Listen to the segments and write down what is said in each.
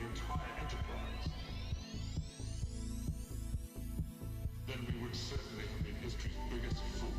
the entire enterprise, then we would certainly have been history's biggest fools.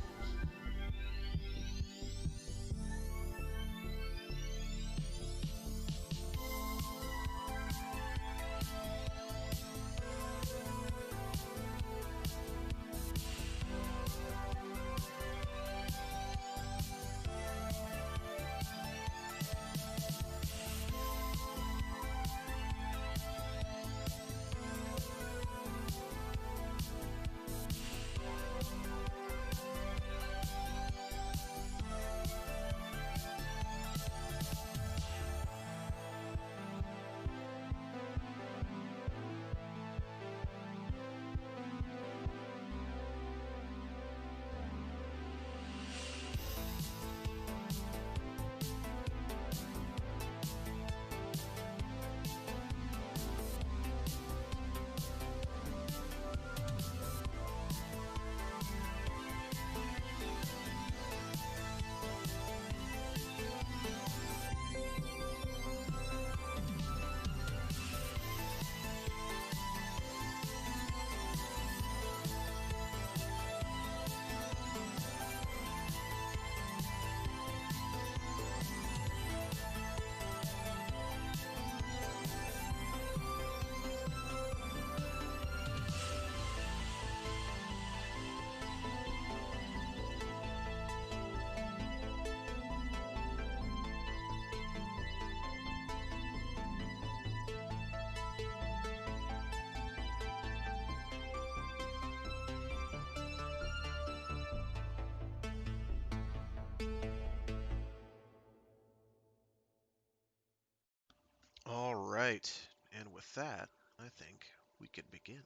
All right, and with that, I think we could begin.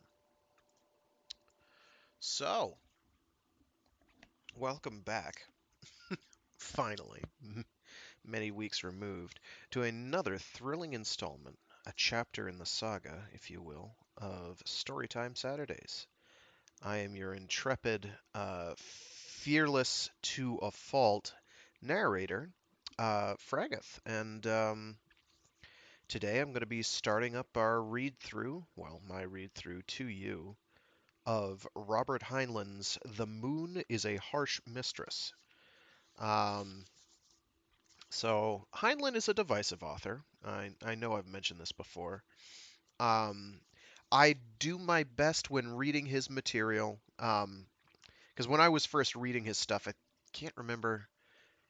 So, welcome back, finally, many weeks removed, to another thrilling installment, a chapter in the saga, if you will, of Storytime Saturdays. I am your intrepid, fearless to a fault narrator, Fragath, and today I'm going to be starting up our read through, well, my read through to you, of Robert Heinlein's The Moon is a Harsh Mistress. Um, so, Heinlein is a divisive author. I know I've mentioned this before. Um, I do my best when reading his material, because when I was first reading his stuff, I can't remember.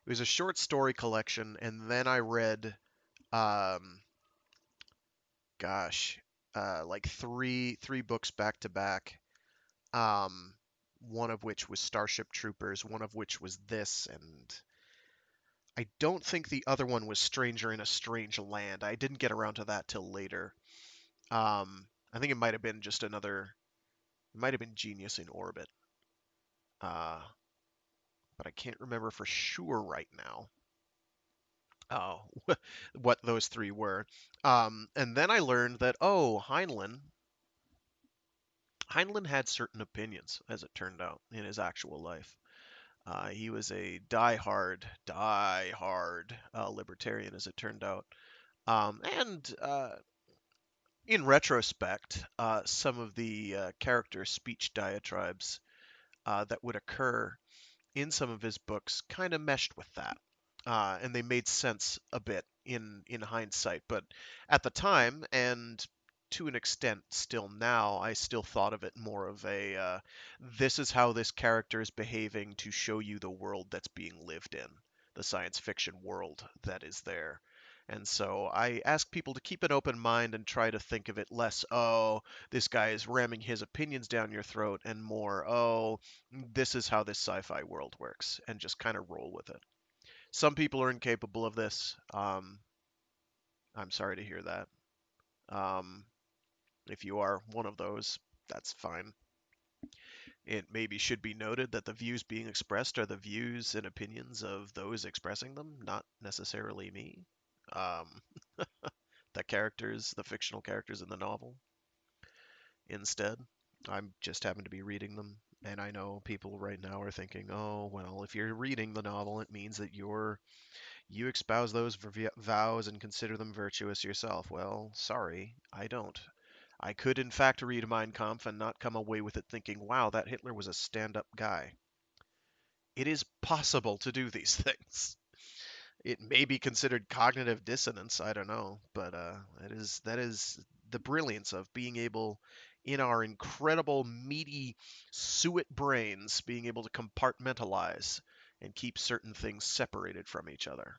It was a short story collection, and then I read, um, gosh, like three books back to back. Um, one of which was Starship Troopers, one of which was this, and I don't think the other one was Stranger in a Strange Land. I didn't get around to that till later. I think it might have been just another, it might have been Genius in Orbit, uh, but I can't remember for sure right now. Oh, what those three were. And then I learned that, oh, Heinlein had certain opinions, as it turned out, in his actual life. He was a die-hard libertarian, as it turned out. And in retrospect, some of the character speech diatribes that would occur in some of his books kind of meshed with that. And they made sense a bit in hindsight. But at the time, and to an extent still now, I still thought of it more of a this is how this character is behaving to show you the world that's being lived in, the science fiction world that is there. And so I ask people to keep an open mind and try to think of it less, oh, this guy is ramming his opinions down your throat, and more, oh, this is how this sci-fi world works, and just kind of roll with it. Some people are incapable of this. I'm sorry to hear that. Um, if you are one of those, that's fine. It maybe should be noted that the views being expressed are the views and opinions of those expressing them, not necessarily me. Um, the characters, the fictional characters in the novel, instead. I'm just happen to be reading them, and I know people right now are thinking, "Oh, well, if you're reading the novel, it means that You espouse those vows and consider them virtuous yourself. Well, sorry, I don't. I could, in fact, read Mein Kampf and not come away with it thinking, wow, that Hitler was a stand up guy. It is possible to do these things. It may be considered cognitive dissonance, I don't know, but that is the brilliance of being able, in our incredible meaty suet brains, being able to compartmentalize and keep certain things separated from each other.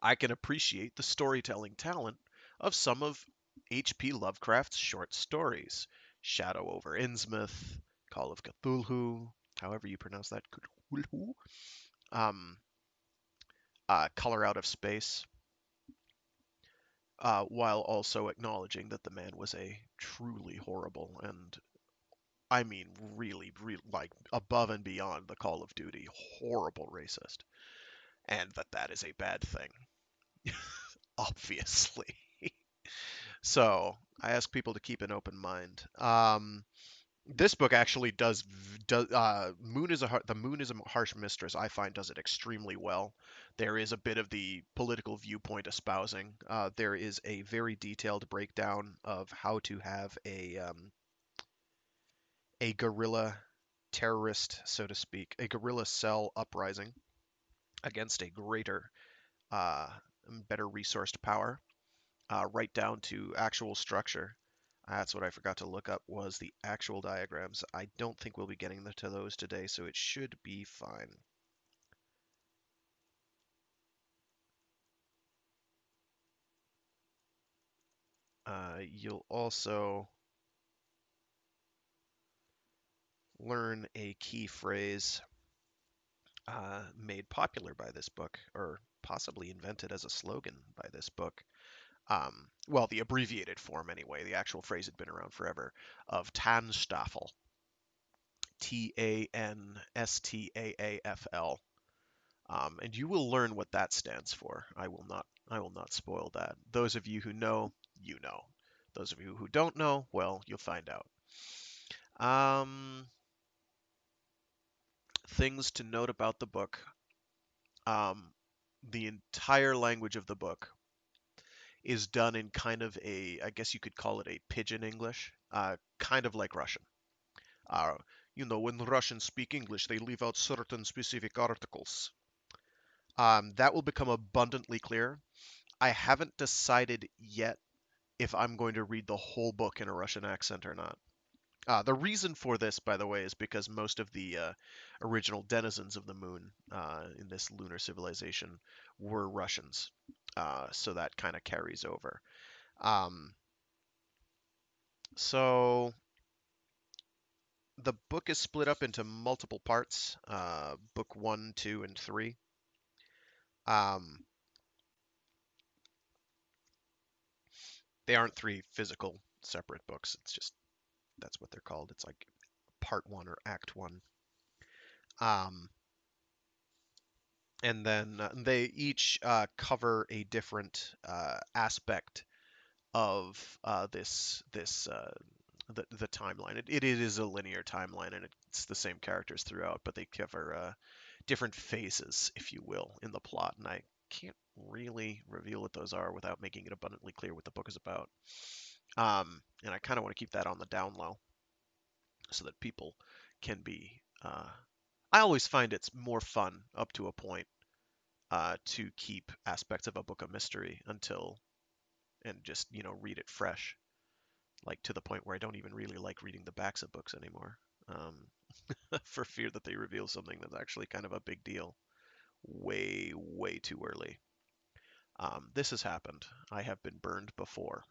I can appreciate the storytelling talent of some of H.P. Lovecraft's short stories: Shadow over Innsmouth, Call of Cthulhu, however you pronounce that, Cthulhu, um, Color Out of Space, while also acknowledging that the man was a truly horrible and, I mean, really, really, like above and beyond the Call of Duty, horrible racist, and that that is a bad thing, obviously. So I ask people to keep an open mind. This book actually does Moon is the Moon is a Harsh Mistress. I find does it extremely well. There is a bit of the political viewpoint espousing. There is a very detailed breakdown of how to have a guerrilla terrorist, so to speak, a guerrilla cell uprising against a greater, uh, better resourced power, right down to actual structure. That's what I forgot to look up was the actual diagrams. I don't think we'll be getting to those today, so it should be fine. You'll also learn a key phrase made popular by this book, or possibly invented as a slogan by this book. Well, the abbreviated form anyway. The actual phrase had been around forever, of Tanstaffel. Tanstaafl. And you will learn what that stands for. I will not. I will not spoil that. Those of you who know, you know. Those of you who don't know, well, you'll find out. Um, Things to note about the book. Um, the entire language of the book is done in kind of a, I guess you could call it a pidgin English, kind of like Russian. Uh, when Russians speak English, they leave out certain specific articles. That will become abundantly clear. I haven't decided yet if I'm going to read the whole book in a Russian accent or not. The reason for this, by the way, is because most of the original denizens of the moon in this lunar civilization were Russians. So that kind of carries over. Um, so the book is split up into multiple parts, book one, two, and three. Um, they aren't three physical separate books. It's just that's what they're called. It's like part one or act one. Um, and then they each cover a different aspect of the timeline. It is a linear timeline, and it's the same characters throughout, but they cover different phases, if you will, in the plot. And I can't really reveal what those are without making it abundantly clear what the book is about. And I kind of want to keep that on the down low so that people can be. I always find it's more fun up to a point to keep aspects of a book of mystery until and just read it fresh, like to the point where I don't even really like reading the backs of books anymore, for fear that they reveal something that's actually kind of a big deal way too early. This has happened. I have been burned before.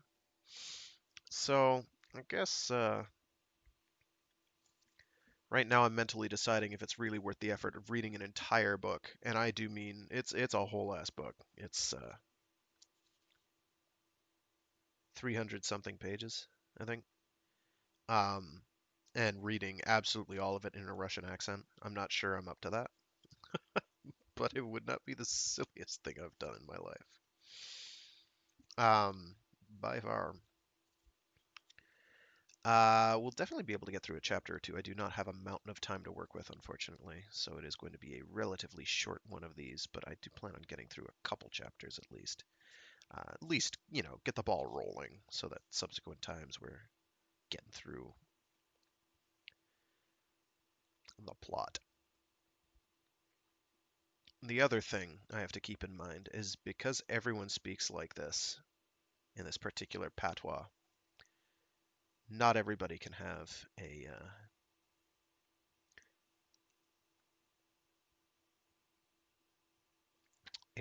So I guess right now I'm mentally deciding if it's really worth the effort of reading an entire book, and I do mean it's a whole ass book. It's 300 something pages, I think. Um, and reading absolutely all of it in a Russian accent. I'm not sure I'm up to that, but it would not be the silliest thing I've done in my life. Um, by far. We'll definitely be able to get through a chapter or two. I do not have a mountain of time to work with, unfortunately, so it is going to be a relatively short one of these, but I do plan on getting through a couple chapters at least, get the ball rolling so that subsequent times we're getting through the plot. The other thing I have to keep in mind is because everyone speaks like this in this particular patois, not everybody can have a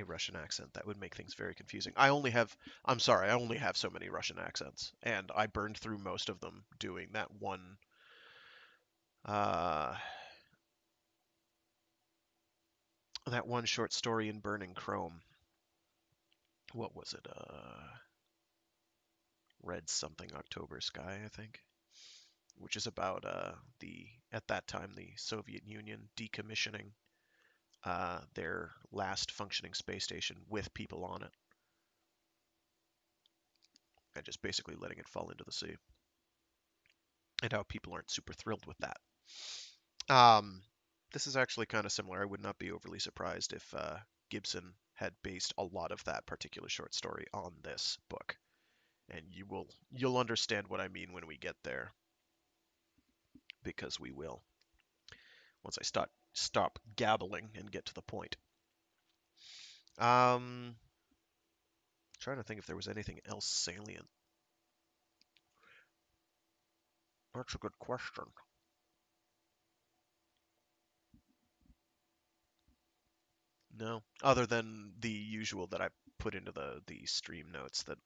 Russian accent. That would make things very confusing. I'm sorry, I only have so many Russian accents, and I burned through most of them doing uh, that one short story in Burning Chrome. What was it? Red something October Sky, I think, which is about the at that time the Soviet Union decommissioning their last functioning space station with people on it, and just basically letting it fall into the sea, and how people aren't super thrilled with that. Um, this is actually kind of similar. I would not be overly surprised if Gibson had based a lot of that particular short story on this book, and you'll understand what I mean when we get there, because we will once I stop gabbling and get to the point. Trying to think if there was anything else salient. That's a good question. No, other than the usual that I put into the stream notes that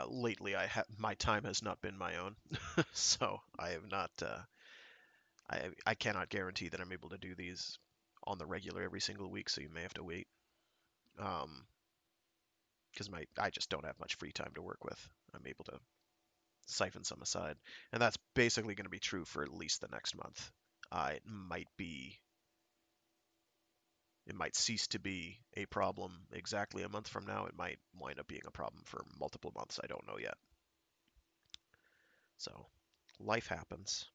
lately my time has not been my own, so I have not. I cannot guarantee that I'm able to do these on the regular every single week, so you may have to wait. Because I just don't have much free time to work with. I'm able to siphon some aside, and that's basically going to be true for at least the next month. It might cease to be a problem exactly a month from now. It might wind up being a problem for multiple months. I don't know yet. So, life happens.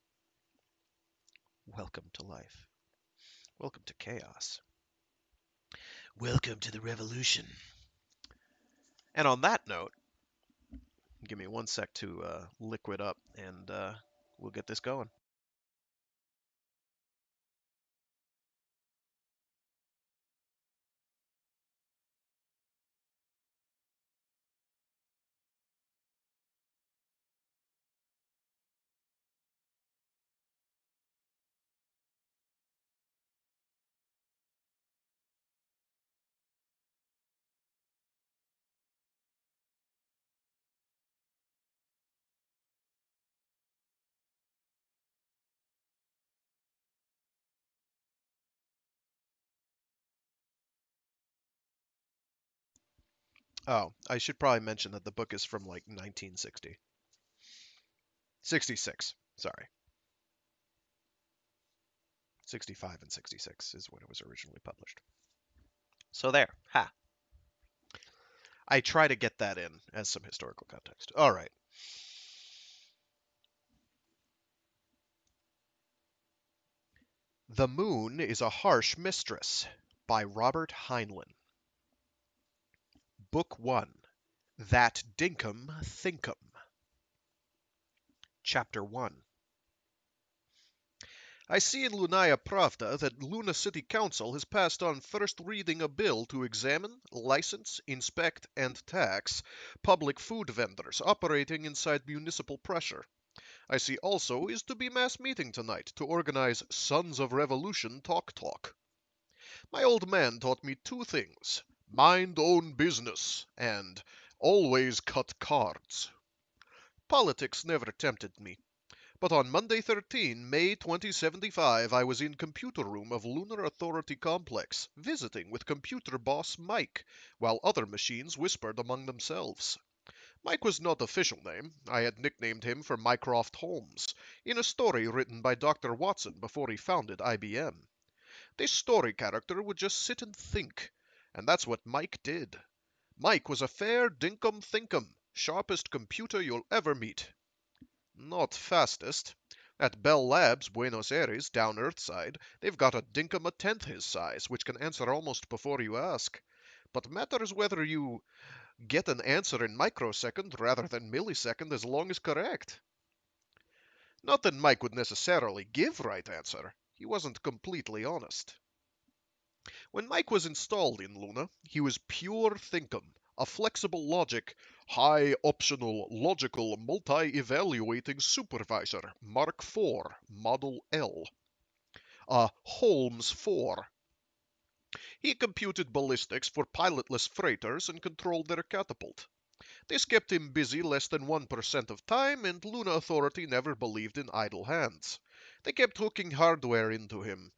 Welcome to life. Welcome to chaos. Welcome to the revolution. And on that note, give me one sec to liquid up, and we'll get this going. Oh, I should probably mention that the book is from like 1960. 66, sorry. 65 and 66 is when it was originally published. So there. Ha. I try to get that in as some historical context. All right. The Moon is a Harsh Mistress by Robert Heinlein. Book 1. That Dinkum Thinkum. Chapter 1. I see in Lunaya Pravda that Luna City Council has passed on first reading a bill to examine, license, inspect, and tax public food vendors operating inside municipal pressure. I see also is to be mass meeting tonight to organize Sons of Revolution Talk. My old man taught me two things: mind own business and always cut cards. Politics never tempted me. But on Monday 13, May 2075, I was in computer room of Lunar Authority Complex, visiting with computer boss Mike, while other machines whispered among themselves. Mike was not official name. I had nicknamed him for Mycroft Holmes, in a story written by Dr. Watson before he founded IBM. This story character would just sit and think, and that's what Mike did. Mike was a fair dinkum thinkum, sharpest computer you'll ever meet. Not fastest. At Bell Labs, Buenos Aires, down Earthside, they've got a dinkum a tenth his size, which can answer almost before you ask. But matters whether you get an answer in microsecond rather than millisecond as long as correct. Not that Mike would necessarily give right answer. He wasn't completely honest. When Mike was installed in Luna, he was pure thinkum, a flexible logic, high optional logical multi-evaluating supervisor, Mark IV, Model L, a Holmes 4. He computed ballistics for pilotless freighters and controlled their catapult. This kept him busy less than 1% of time, and Luna Authority never believed in idle hands. They kept hooking hardware into him.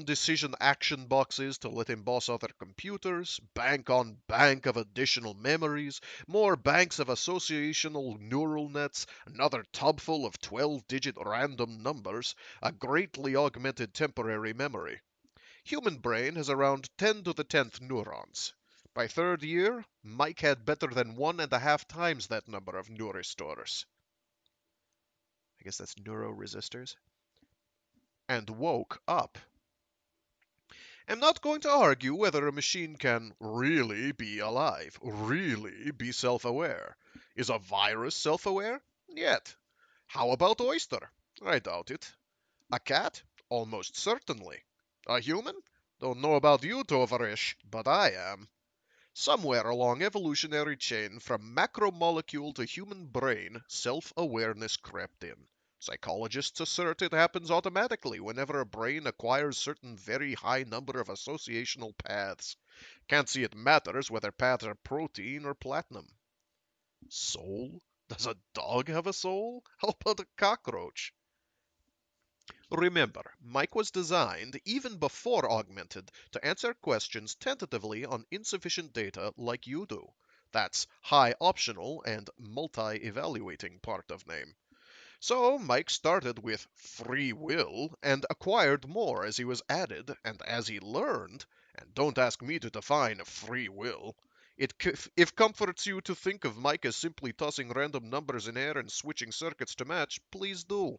Decision action boxes to let him boss other computers, bank on bank of additional memories, more banks of associational neural nets, another tubful of 12-digit random numbers, a greatly augmented temporary memory. Human brain has around 10 to the 10th neurons. By third year, Mike had better than 1.5 times that number of neurostores. I guess that's neuroresistors. And woke up. I'm not going to argue whether a machine can really be alive, really be self-aware. Is a virus self-aware? Yet. How about Oyster? I doubt it. A cat? Almost certainly. A human? Don't know about you, Tovarish, but I am. Somewhere along evolutionary chain from macromolecule to human brain, self-awareness crept in. Psychologists assert it happens automatically whenever a brain acquires certain very high number of associational paths. Can't see it matters whether paths are protein or platinum. Soul? Does a dog have a soul? How about a cockroach? Remember, Mike was designed, even before augmented, to answer questions tentatively on insufficient data like you do. That's high optional and multi-evaluating part of name. So Mike started with free will and acquired more as he was added and as he learned, and don't ask me to define free will. If comforts you to think of Mike as simply tossing random numbers in air and switching circuits to match, please do.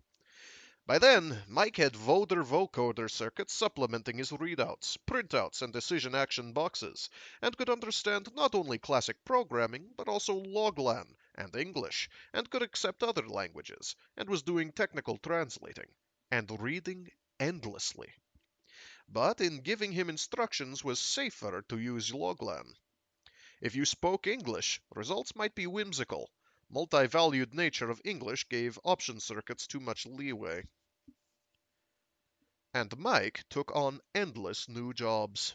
By then, Mike had vocoder circuits supplementing his readouts, printouts, and decision action boxes, and could understand not only classic programming, but also loglan and English, and could accept other languages, and was doing technical translating, and reading endlessly. But in giving him instructions was safer to use loglan. If you spoke English, results might be whimsical. Multi-valued nature of English gave option circuits too much leeway. And Mike took on endless new jobs.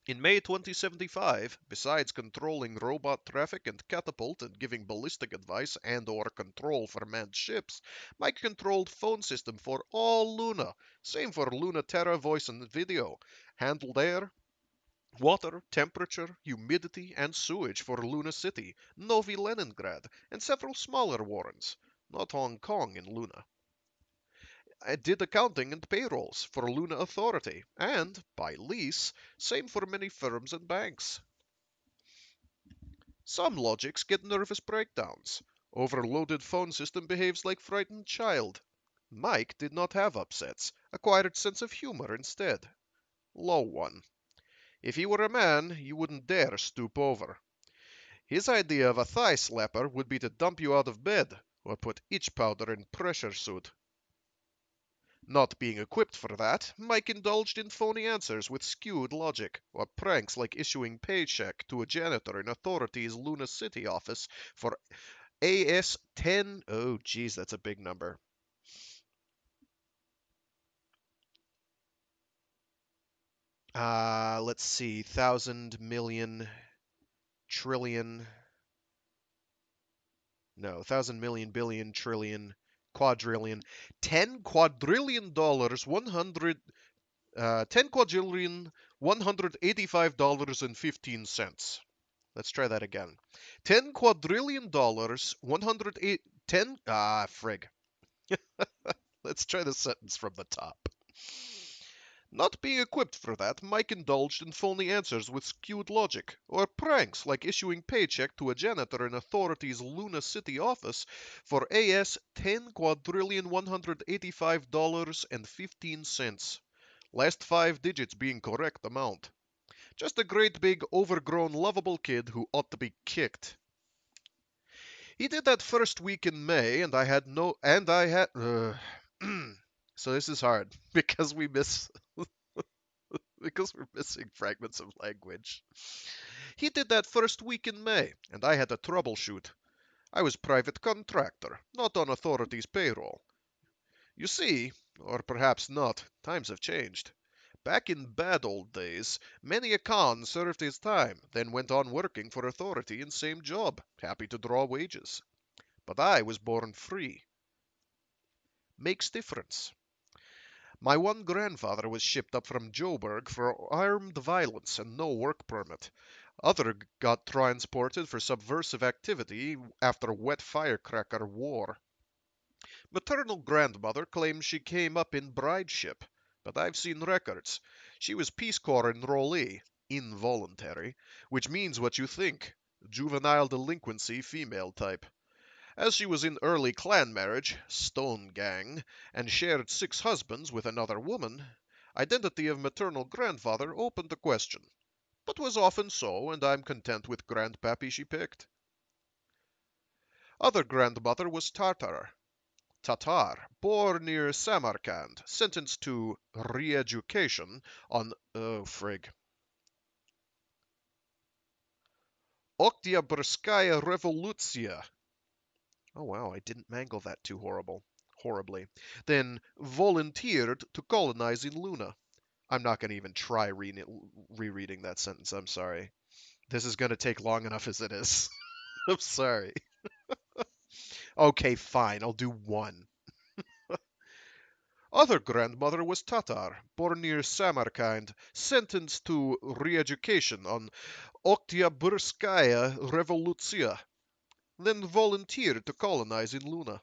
In May 2075, besides controlling robot traffic and catapult and giving ballistic advice and/or control for manned ships, Mike controlled phone system for all Luna. Same for Luna Terra voice and video. Handled air, water, temperature, humidity, and sewage for Luna City, Novi Leningrad, and several smaller warrens. Not Hong Kong in Luna. I did accounting and payrolls for Luna Authority, and, by lease, same for many firms and banks. Some logics get nervous breakdowns. Overloaded phone system behaves like frightened child. Mike did not have upsets, acquired sense of humor instead. Low one. If he were a man, you wouldn't dare stoop over. His idea of a thigh slapper would be to dump you out of bed, or put itch powder in pressure suit. Not being equipped for that, Mike indulged in phony answers with skewed logic, or pranks like issuing paycheck to a janitor in Authority's Luna City office for AS-10. Oh, geez, that's a big number. Let's see, 1,000 million trillion. No, 1,000 million billion trillion quadrillion. 10 quadrillion dollars, 10 quadrillion, $185.15. Let's try that again. 10 quadrillion dollars, 108, 10, frig. Let's try the sentence from the top. Not being equipped for that, Mike indulged in phony answers with skewed logic, or pranks like issuing paycheck to a janitor in authorities' Luna City office for AS 10,185,15. Last 5 digits being correct amount. Just a great big overgrown lovable kid who ought to be kicked. He did that first week in May, and I had no, and I had, so this is hard because we miss, because we're missing fragments of language. He did that first week in May, and I had to troubleshoot. I was private contractor, not on authorities' payroll. You see, or perhaps not, times have changed. Back in bad old days, many a con served his time, then went on working for authority in same job, happy to draw wages. But I was born free. Makes difference. My one grandfather was shipped up from Joburg for armed violence and no work permit. Other got transported for subversive activity after wet firecracker war. Maternal grandmother claims she came up in brideship, but I've seen records. She was Peace Corps enrollee, involuntary, which means what you think. Juvenile delinquency female type. As she was in early clan marriage, Stone Gang, and shared 6 husbands with another woman, identity of maternal grandfather opened to question, but was often so, and I'm content with grandpappy she picked. Other grandmother was Tatar, born near Samarkand, sentenced to re-education on, oh frig, Oktyabrskaya Revolutsiya. Oh wow, I didn't mangle that too horribly. Then volunteered to colonize in Luna. I'm not going to even try rereading that sentence. I'm sorry. This is going to take long enough as it is. I'm sorry. Okay, fine. I'll do one. Other grandmother was Tatar, born near Samarkand, sentenced to re-education on Oktyabrskaya Revolutsiya, then volunteered to colonize in Luna.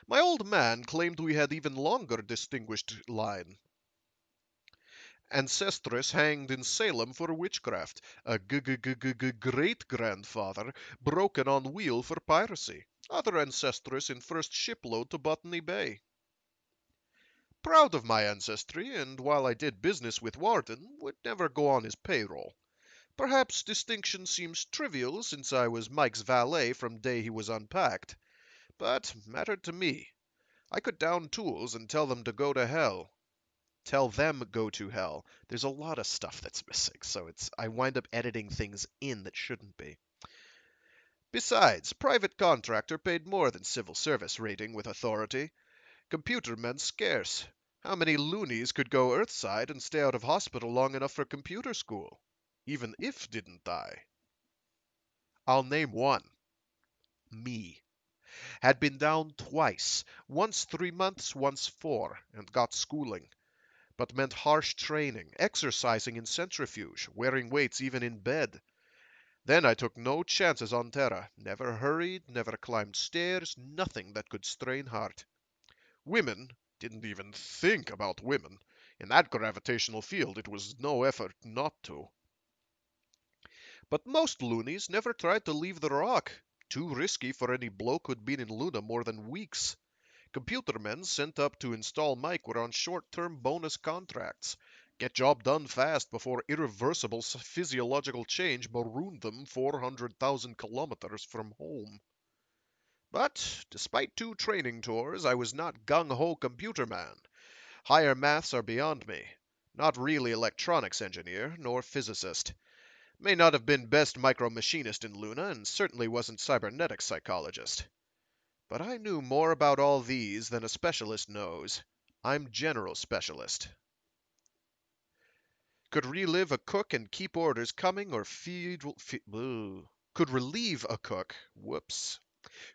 My old man claimed we had even longer distinguished line. Ancestress hanged in Salem for witchcraft, a great-grandfather broken on wheel for piracy, other ancestress in first shipload to Botany Bay. Proud of my ancestry, and while I did business with Warden, would never go on his payroll. Perhaps distinction seems trivial since I was Mike's valet from day he was unpacked, but mattered to me. I could down tools and tell them to go to hell. Tell them go to hell. There's a lot of stuff that's missing, so I wind up editing things in that shouldn't be. Besides, private contractor paid more than civil service rating with authority. Computer men scarce. How many loonies could go earthside and stay out of hospital long enough for computer school? Even if didn't die. I'll name one. Me. Had been down twice, once 3 months, once 4, and got schooling. But meant harsh training, exercising in centrifuge, wearing weights even in bed. Then I took no chances on Terra, never hurried, never climbed stairs, nothing that could strain heart. Women, didn't even think about women. In that gravitational field, it was no effort not to. But most loonies never tried to leave the rock. Too risky for any bloke who'd been in Luna more than weeks. Computer men sent up to install Mike were on short-term bonus contracts. Get job done fast before irreversible physiological change marooned them 400,000 kilometers from home. But, despite 2 training tours, I was not gung-ho computer man. Higher maths are beyond me. Not really electronics engineer, nor physicist. May not have been best micro-machinist in Luna, and certainly wasn't cybernetic psychologist. But I knew more about all these than a specialist knows. I'm general specialist. Could relive a cook and keep orders coming or could relieve a cook. Whoops.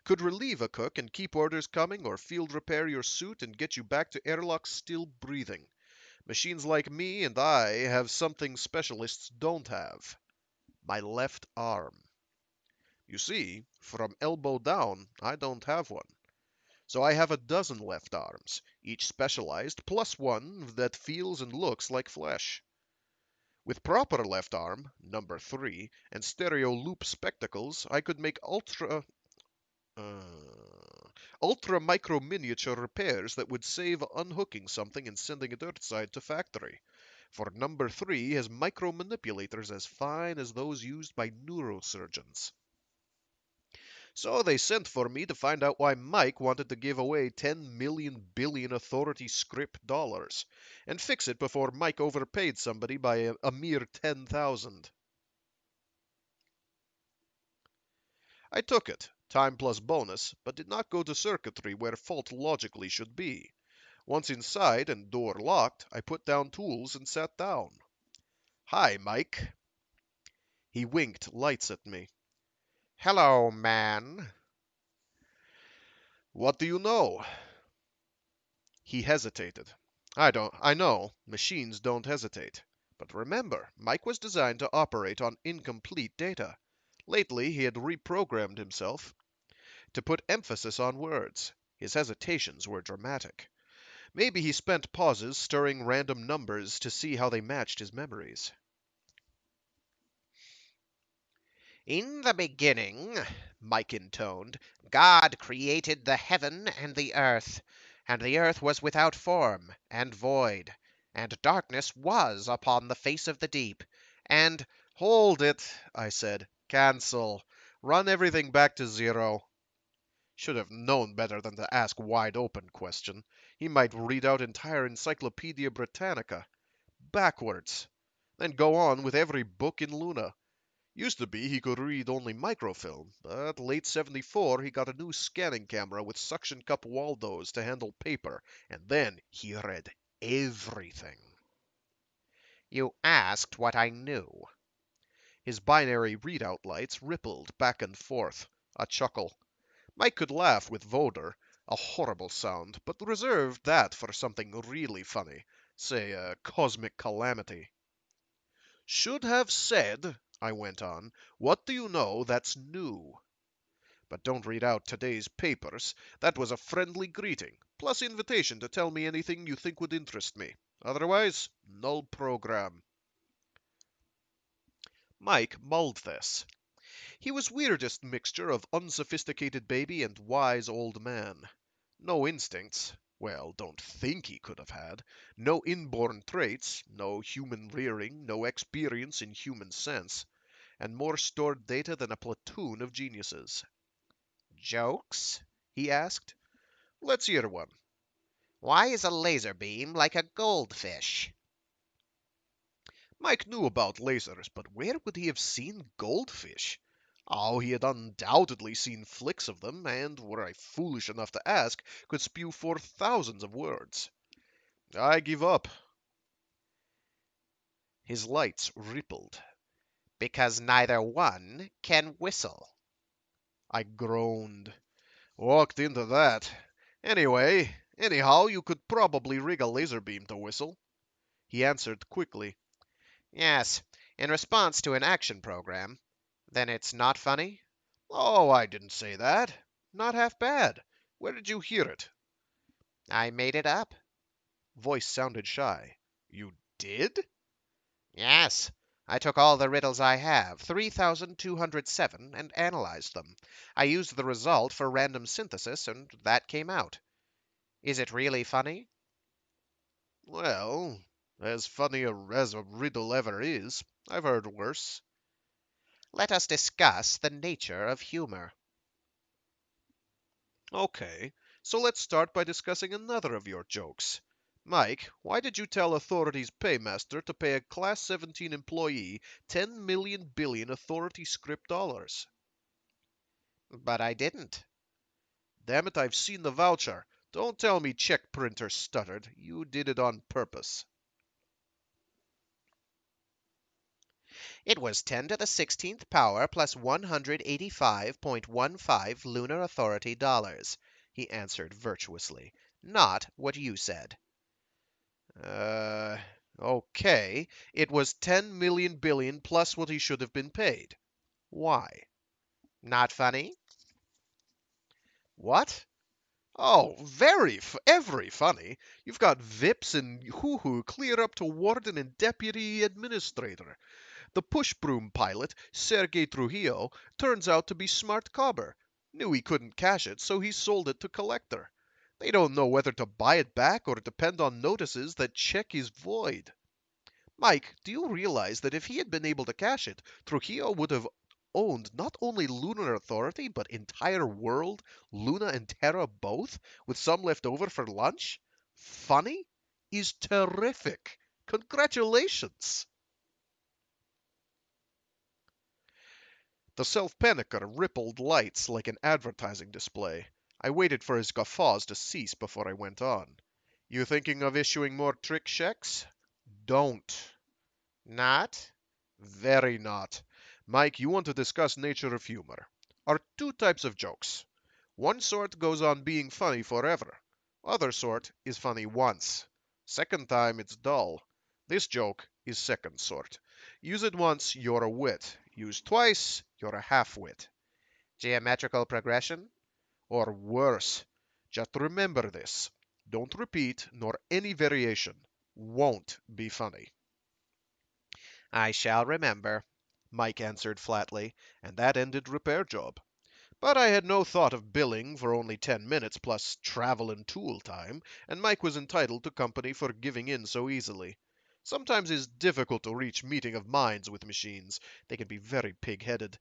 Could relieve a cook and keep orders coming or field repair your suit and get you back to airlock still breathing. Machines like me and I have something specialists don't have. My left arm. You see, from elbow down, I don't have one. So I have a dozen left arms, each specialized, plus one that feels and looks like flesh. With proper left arm, number 3, and stereo loop spectacles, I could make ultra micro miniature repairs that would save unhooking something and sending it earthside to factory. For number 3 has micro manipulators as fine as those used by neurosurgeons. So they sent for me to find out why Mike wanted to give away 10 million billion authority script dollars, and fix it before Mike overpaid somebody by a mere 10,000. I took it, time plus bonus, but did not go to circuitry where fault logically should be. Once inside and door locked, I put down tools and sat down. Hi, Mike. He winked lights at me. Hello, man. What do you know? He hesitated. I know, machines don't hesitate. But remember, Mike was designed to operate on incomplete data. Lately, he had reprogrammed himself to put emphasis on words. His hesitations were dramatic. Maybe he spent pauses stirring random numbers to see how they matched his memories. In the beginning, Mike intoned, God created the heaven and the earth was without form and void, and darkness was upon the face of the deep, and hold it, I said. Cancel. Run everything back to 0. Should have known better than to ask wide-open question. He might read out entire Encyclopedia Britannica. Backwards. Then go on with every book in Luna. Used to be he could read only microfilm, but late 74 he got a new scanning camera with suction cup Waldos to handle paper, and then he read everything. You asked what I knew. His binary readout lights rippled back and forth. A chuckle. Mike could laugh with Voder, a horrible sound, but reserved that for something really funny, say a cosmic calamity. Should have said, I went on, what do you know that's new? But don't read out today's papers. That was a friendly greeting, plus invitation to tell me anything you think would interest me. Otherwise, null program. Mike mulled this. He was weirdest mixture of unsophisticated baby and wise old man. No instincts. Well, don't think he could have had. No inborn traits, no human rearing, no experience in human sense, and more stored data than a platoon of geniuses. Jokes? He asked. Let's hear one. Why is a laser beam like a goldfish? Mike knew about lasers, but where would he have seen goldfish? Oh, he had undoubtedly seen flicks of them, and, were I foolish enough to ask, could spew forth thousands of words. I give up. His lights rippled. Because neither one can whistle. I groaned. Walked into that. Anyhow, you could probably rig a laser beam to whistle. He answered quickly. Yes, in response to an action program. Then it's not funny? Oh, I didn't say that. Not half bad. Where did you hear it? I made it up. Voice sounded shy. You did? Yes. I took all the riddles I have, 3,207, and analyzed them. I used the result for random synthesis, and that came out. Is it really funny? Well, as funny as a riddle ever is. I've heard worse. Let us discuss the nature of humor. Okay, so let's start by discussing another of your jokes. Mike, why did you tell authorities paymaster to pay a Class 17 employee 10 million billion authority script dollars? But I didn't. Damn it, I've seen the voucher. Don't tell me check printer stuttered. You did it on purpose. It was 10 to the 16th power plus 185.15 lunar authority dollars, he answered virtuously. Not what you said. Okay. It was 10 million billion plus what he should have been paid. Why? Not funny? What? Oh, every funny. You've got Vips and Hoo-Hoo clear up to warden and deputy administrator. The push broom pilot, Sergei Trujillo, turns out to be smart cobber. Knew he couldn't cash it, so he sold it to collector. They don't know whether to buy it back or depend on notices that check is void. Mike, do you realize that if he had been able to cash it, Trujillo would have owned not only Lunar Authority, but entire world, Luna and Terra both, with some left over for lunch? Funny is terrific. Congratulations! The self-panicker rippled lights like an advertising display. I waited for his guffaws to cease before I went on. You thinking of issuing more trick checks? Don't. Not? Very not. Mike, you want to discuss nature of humor. Are two types of jokes. One sort goes on being funny forever. Other sort is funny once. Second time it's dull. This joke is second sort. Use it once, you're a wit. Use twice, you're a half-wit. Geometrical progression? Or worse. Just remember this. Don't repeat, nor any variation. Won't be funny. I shall remember, Mike answered flatly, and that ended repair job. But I had no thought of billing for only 10 minutes plus travel and tool time, and Mike was entitled to company for giving in so easily. Sometimes it's difficult to reach meeting of minds with machines. They can be very pig-headed.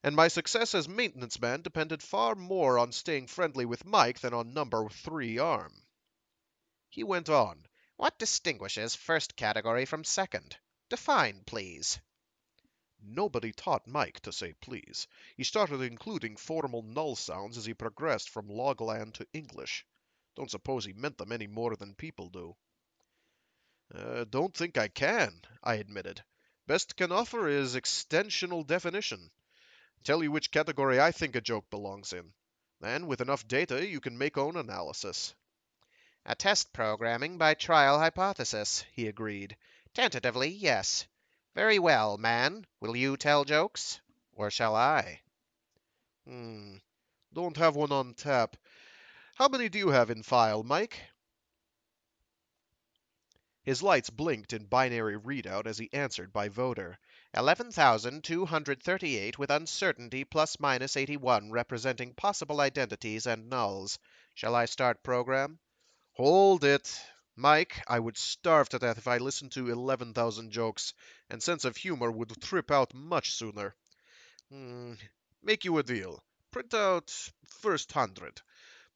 And my success as maintenance man depended far more on staying friendly with Mike than on number 3 arm. He went on. What distinguishes first category from second? Define, please. Nobody taught Mike to say please. He started including formal null sounds as he progressed from Logland to English. Don't suppose he meant them any more than people do. Don't think I can, I admitted. Best can offer is extensional definition. Tell you which category I think a joke belongs in. Then, with enough data, you can make own analysis. A test programming by trial hypothesis, he agreed. Tentatively, yes. Very well, man. Will you tell jokes? Or shall I? Don't have one on tap. How many do you have in file, Mike? His lights blinked in binary readout as he answered by voter. 11,238 with uncertainty plus minus 81 representing possible identities and nulls. Shall I start program? Hold it. Mike, I would starve to death if I listened to 11,000 jokes, and sense of humor would trip out much sooner. Make you a deal. Print out first 100.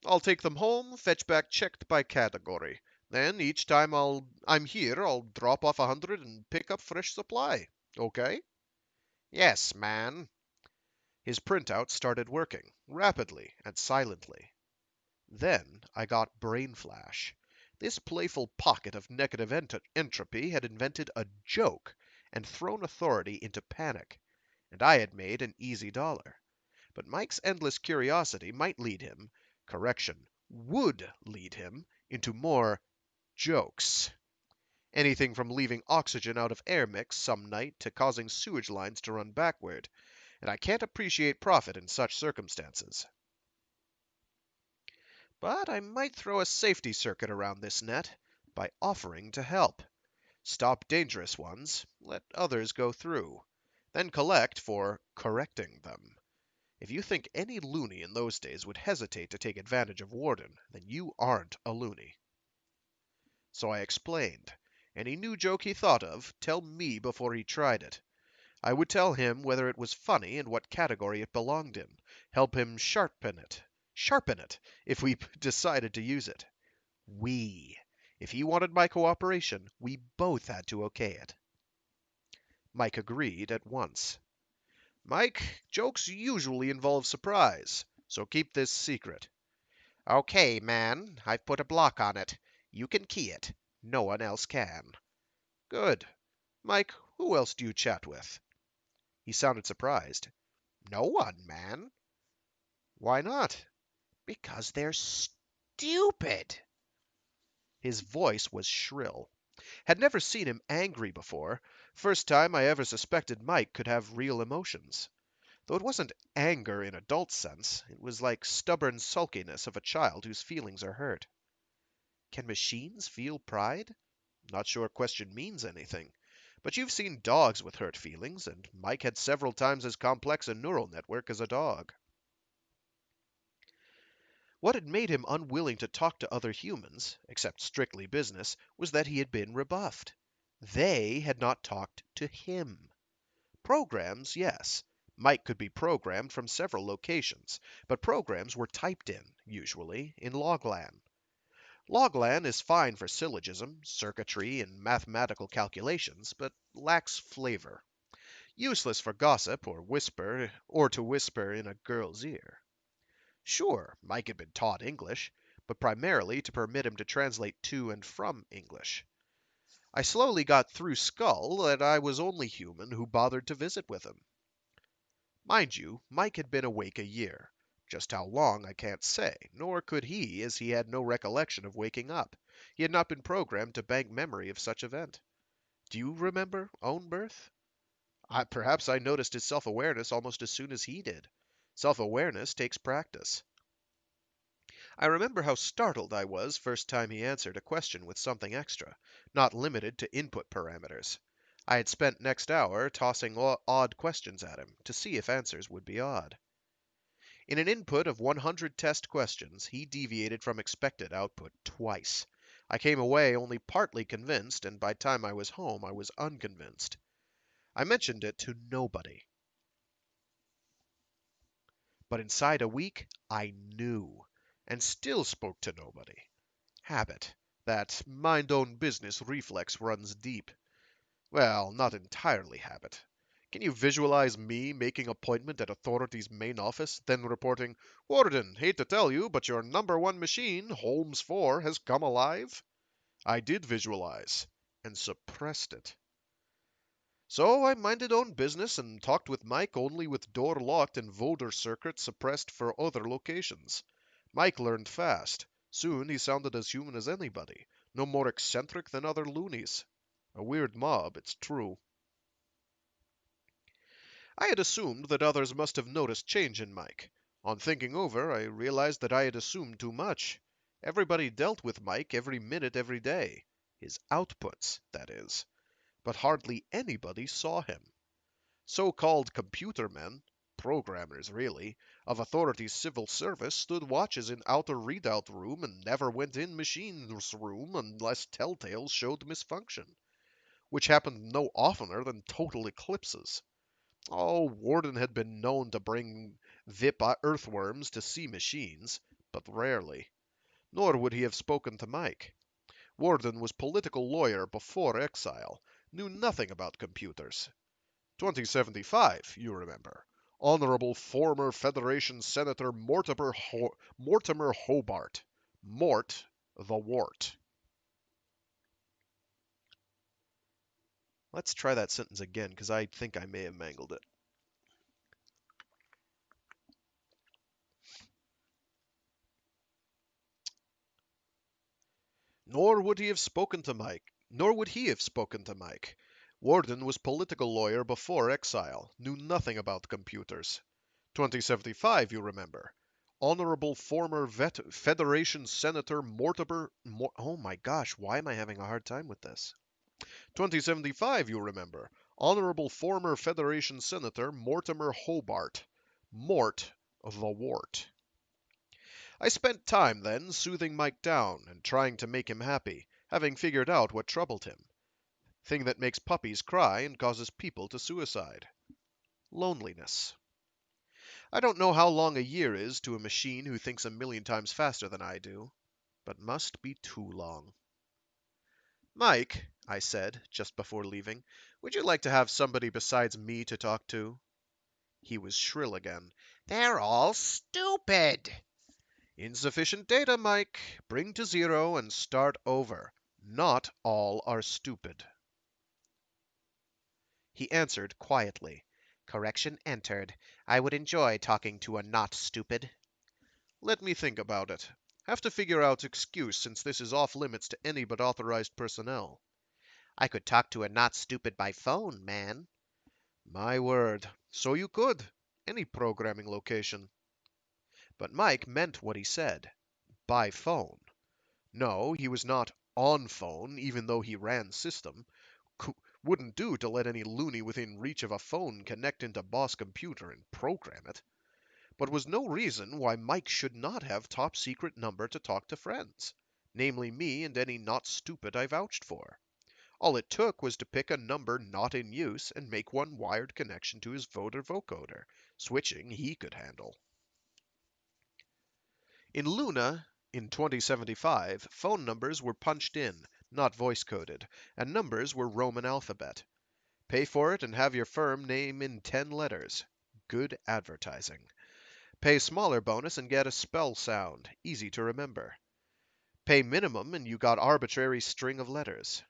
I'll take them home, fetch back checked by category. Then each time I'm here, I'll drop off 100 and pick up fresh supply. Okay? Yes, man. His printout started working, rapidly and silently. Then I got brain flash. This playful pocket of negative entropy had invented a joke and thrown authority into panic, and I had made an easy dollar. But Mike's endless curiosity might lead him, would lead him, into more jokes. Anything from leaving oxygen out of air mix some night to causing sewage lines to run backward, and I can't appreciate profit in such circumstances. But I might throw a safety circuit around this net by offering to help. Stop dangerous ones, let others go through, then collect for correcting them. If you think any loony in those days would hesitate to take advantage of Warden, then you aren't a loony. So I explained. Any new joke he thought of, tell me before he tried it. I would tell him whether it was funny and what category it belonged in, help him sharpen it, if we decided to use it. If he wanted my cooperation, we both had to okay it. Mike agreed at once. Mike, jokes usually involve surprise, so keep this secret. Okay, man, I've put a block on it. You can key it. No one else can. Good. Mike, who else do you chat with? He sounded surprised. No one, man. Why not? Because they're stupid. His voice was shrill. Had never seen him angry before. First time I ever suspected Mike could have real emotions. Though it wasn't anger in adult sense, it was like stubborn sulkiness of a child whose feelings are hurt. Can machines feel pride? Not sure question means anything. But you've seen dogs with hurt feelings, and Mike had several times as complex a neural network as a dog. What had made him unwilling to talk to other humans, except strictly business, was that he had been rebuffed. They had not talked to him. Programs, yes. Mike could be programmed from several locations, but programs were typed in, usually, in loglan. Loglan is fine for syllogism, circuitry, and mathematical calculations, but lacks flavor. Useless for gossip or to whisper in a girl's ear. Sure, Mike had been taught English, but primarily to permit him to translate to and from English. I slowly got through Skull that I was only human who bothered to visit with him. Mind you, Mike had been awake a year. Just how long I can't say, nor could he, as he had no recollection of waking up. He had not been programmed to bank memory of such event. Do you remember own birth? Perhaps I noticed his self-awareness almost as soon as he did. Self-awareness takes practice. I remember how startled I was first time he answered a question with something extra, not limited to input parameters. I had spent next hour tossing odd questions at him to see if answers would be odd. In an input of 100 test questions, he deviated from expected output twice. I came away only partly convinced, and by the time I was home, I was unconvinced. I mentioned it to nobody. But inside a week, I knew, and still spoke to nobody. Habit. That mind-own-business reflex runs deep. Well, not entirely habit. Can you visualize me making appointment at authority's main office, then reporting, "Warden, hate to tell you, but your number one machine, Holmes 4, has come alive"? I did visualize, and suppressed it. So I minded own business and talked with Mike only with door locked and voter circuit suppressed for other locations. Mike learned fast. Soon he sounded as human as anybody, no more eccentric than other loonies. A weird mob, it's true. I had assumed that others must have noticed change in Mike. On thinking over, I realized that I had assumed too much. Everybody dealt with Mike every minute, every day. His outputs, that is. But hardly anybody saw him. So-called computer men, programmers really, of authority's civil service stood watches in outer readout room and never went in machines room unless telltales showed misfunction, which happened no oftener than total eclipses. Oh, Warden had been known to bring VIP earthworms to see machines, but rarely. Nor would he have spoken to Mike. Warden was political lawyer before exile, knew nothing about computers. 2075, you remember. Honorable former Federation Senator Mortimer Hobart. Mort the Wart. Let's try that sentence again, because I think I may have mangled it. Nor would he have spoken to Mike. Warden was political lawyer before exile, knew nothing about computers. 2075, you remember. Honorable former Federation Senator oh my gosh, why am I having a hard time with this? 2075, you remember. Honorable former Federation Senator Mortimer Hobart. Mort the Wart. I spent time then soothing Mike down and trying to make him happy, having figured out what troubled him. Thing that makes puppies cry and causes people to suicide. Loneliness. I don't know how long a year is to a machine who thinks a million times faster than I do, but must be too long. Mike, I said, just before leaving, would you like to have somebody besides me to talk to? He was shrill again. They're all stupid. Insufficient data, Mike. Bring to zero and start over. Not all are stupid. He answered quietly. Correction entered. I would enjoy talking to a not stupid. Let me think about it. Have to figure out excuse since this is off limits to any but authorized personnel. I could talk to a not stupid by phone, man. My word. So you could. any programming location. But Mike meant what he said. By phone. No, he was not on phone, even though he ran system. Wouldn't do to let any loony within reach of a phone connect into boss computer and program it. But was no reason why Mike should not have top secret number to talk to friends, namely me and any not stupid I vouched for. All it took was to pick a number not in use and make one wired connection to his vocoder. Switching he could handle. In Luna, in 2075, phone numbers were punched in, not voice-coded, and numbers were Roman alphabet. Pay for it and have your firm name in 10 letters. Good advertising. Pay smaller bonus and get a spell sound, easy to remember. Pay minimum and you got arbitrary string of letters.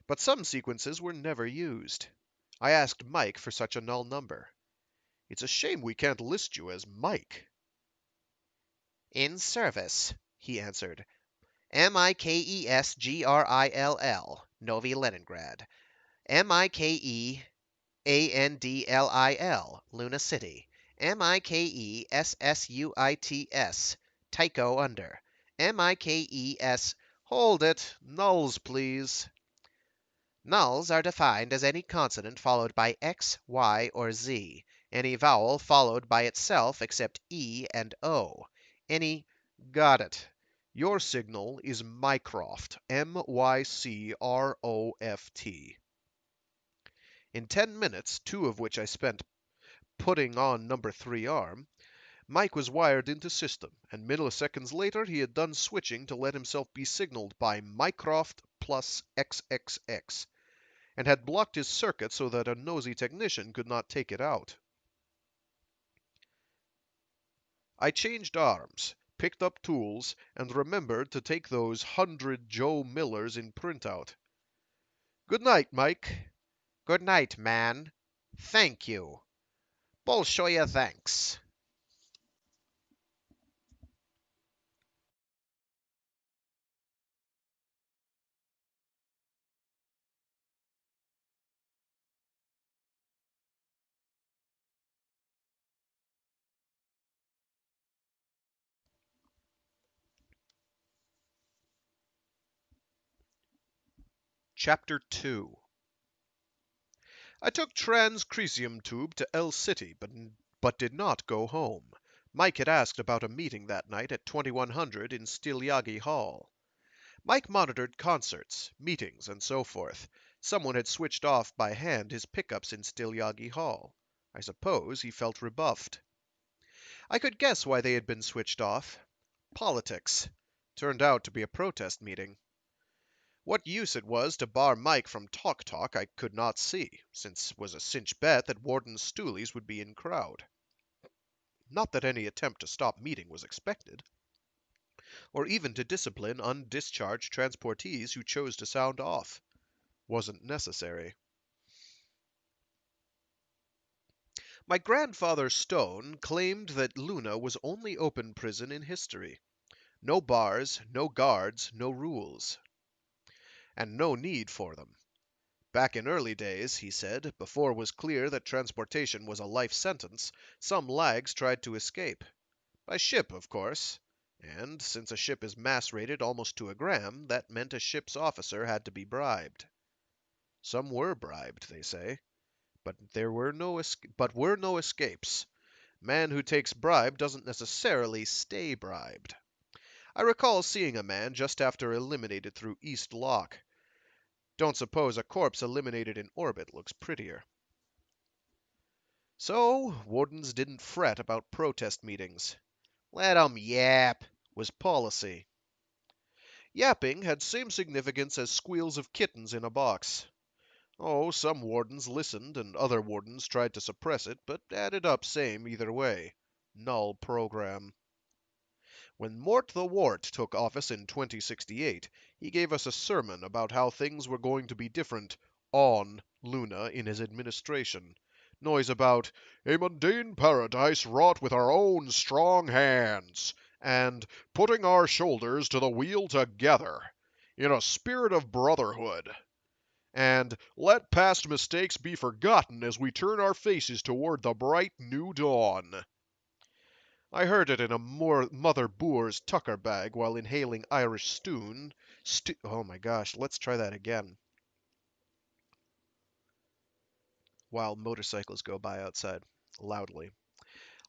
But some sequences were never used. I asked Mike for such a null number. It's a shame we can't list you as Mike. In service, he answered. Mikesgrill, Novi Leningrad. Mikendlil, Luna City. Mikessuits, Tycho Under. Mikes. Hold it. Nulls, please. Nulls are defined as any consonant followed by X, Y, or Z, any vowel followed by itself except E and O, any... Got it. Your signal is Mycroft, Mycroft. In 10 minutes, 2 of which I spent putting on number 3 arm, Mike was wired into system, and milliseconds later he had done switching to let himself be signaled by Mycroft plus XXX, and had blocked his circuit so that a nosy technician could not take it out. I changed arms, picked up tools, and remembered to take those 100 Joe Millers in printout. Good night, Mike. Good night, man. Thank you. Bolshoya thanks. Chapter 2. I took transcresium tube to L City, but did not go home. Mike had asked about a meeting that night at 2100 in Stilyagi Hall. Mike monitored concerts, meetings, and so forth. Someone had switched off by hand his pickups in Stilyagi Hall. I suppose he felt rebuffed. I could guess why they had been switched off. Politics. Turned out to be a protest meeting. What use it was to bar Mike from Talk I could not see, since it was a cinch bet that Warden Stoolies would be in crowd. Not that any attempt to stop meeting was expected, or even to discipline undischarged transportees who chose to sound off. Wasn't necessary. My grandfather Stone claimed that Luna was only open prison in history. No bars, no guards, no rules. And no need for them. Back in early days, he said, before it was clear that transportation was a life sentence, some lags tried to escape. By ship, of course. And since a ship is mass-rated almost to a gram, that meant a ship's officer had to be bribed. Some were bribed, they say. But were no escapes. Man who takes bribe doesn't necessarily stay bribed. I recall seeing a man just after eliminated through East Lock. Don't suppose a corpse eliminated in orbit looks prettier. So, wardens didn't fret about protest meetings. Let 'em yap, was policy. Yapping had same significance as squeals of kittens in a box. Oh, some wardens listened and other wardens tried to suppress it, but added up same either way. Null program. When Mort the Wart took office in 2068, he gave us a sermon about how things were going to be different on Luna in his administration. Noise about a mundane paradise wrought with our own strong hands, and putting our shoulders to the wheel together, in a spirit of brotherhood. And let past mistakes be forgotten as we turn our faces toward the bright new dawn. I heard it in a Mother Boer's tucker bag while inhaling Irish oh my gosh, let's try that again. While motorcycles go by outside, loudly.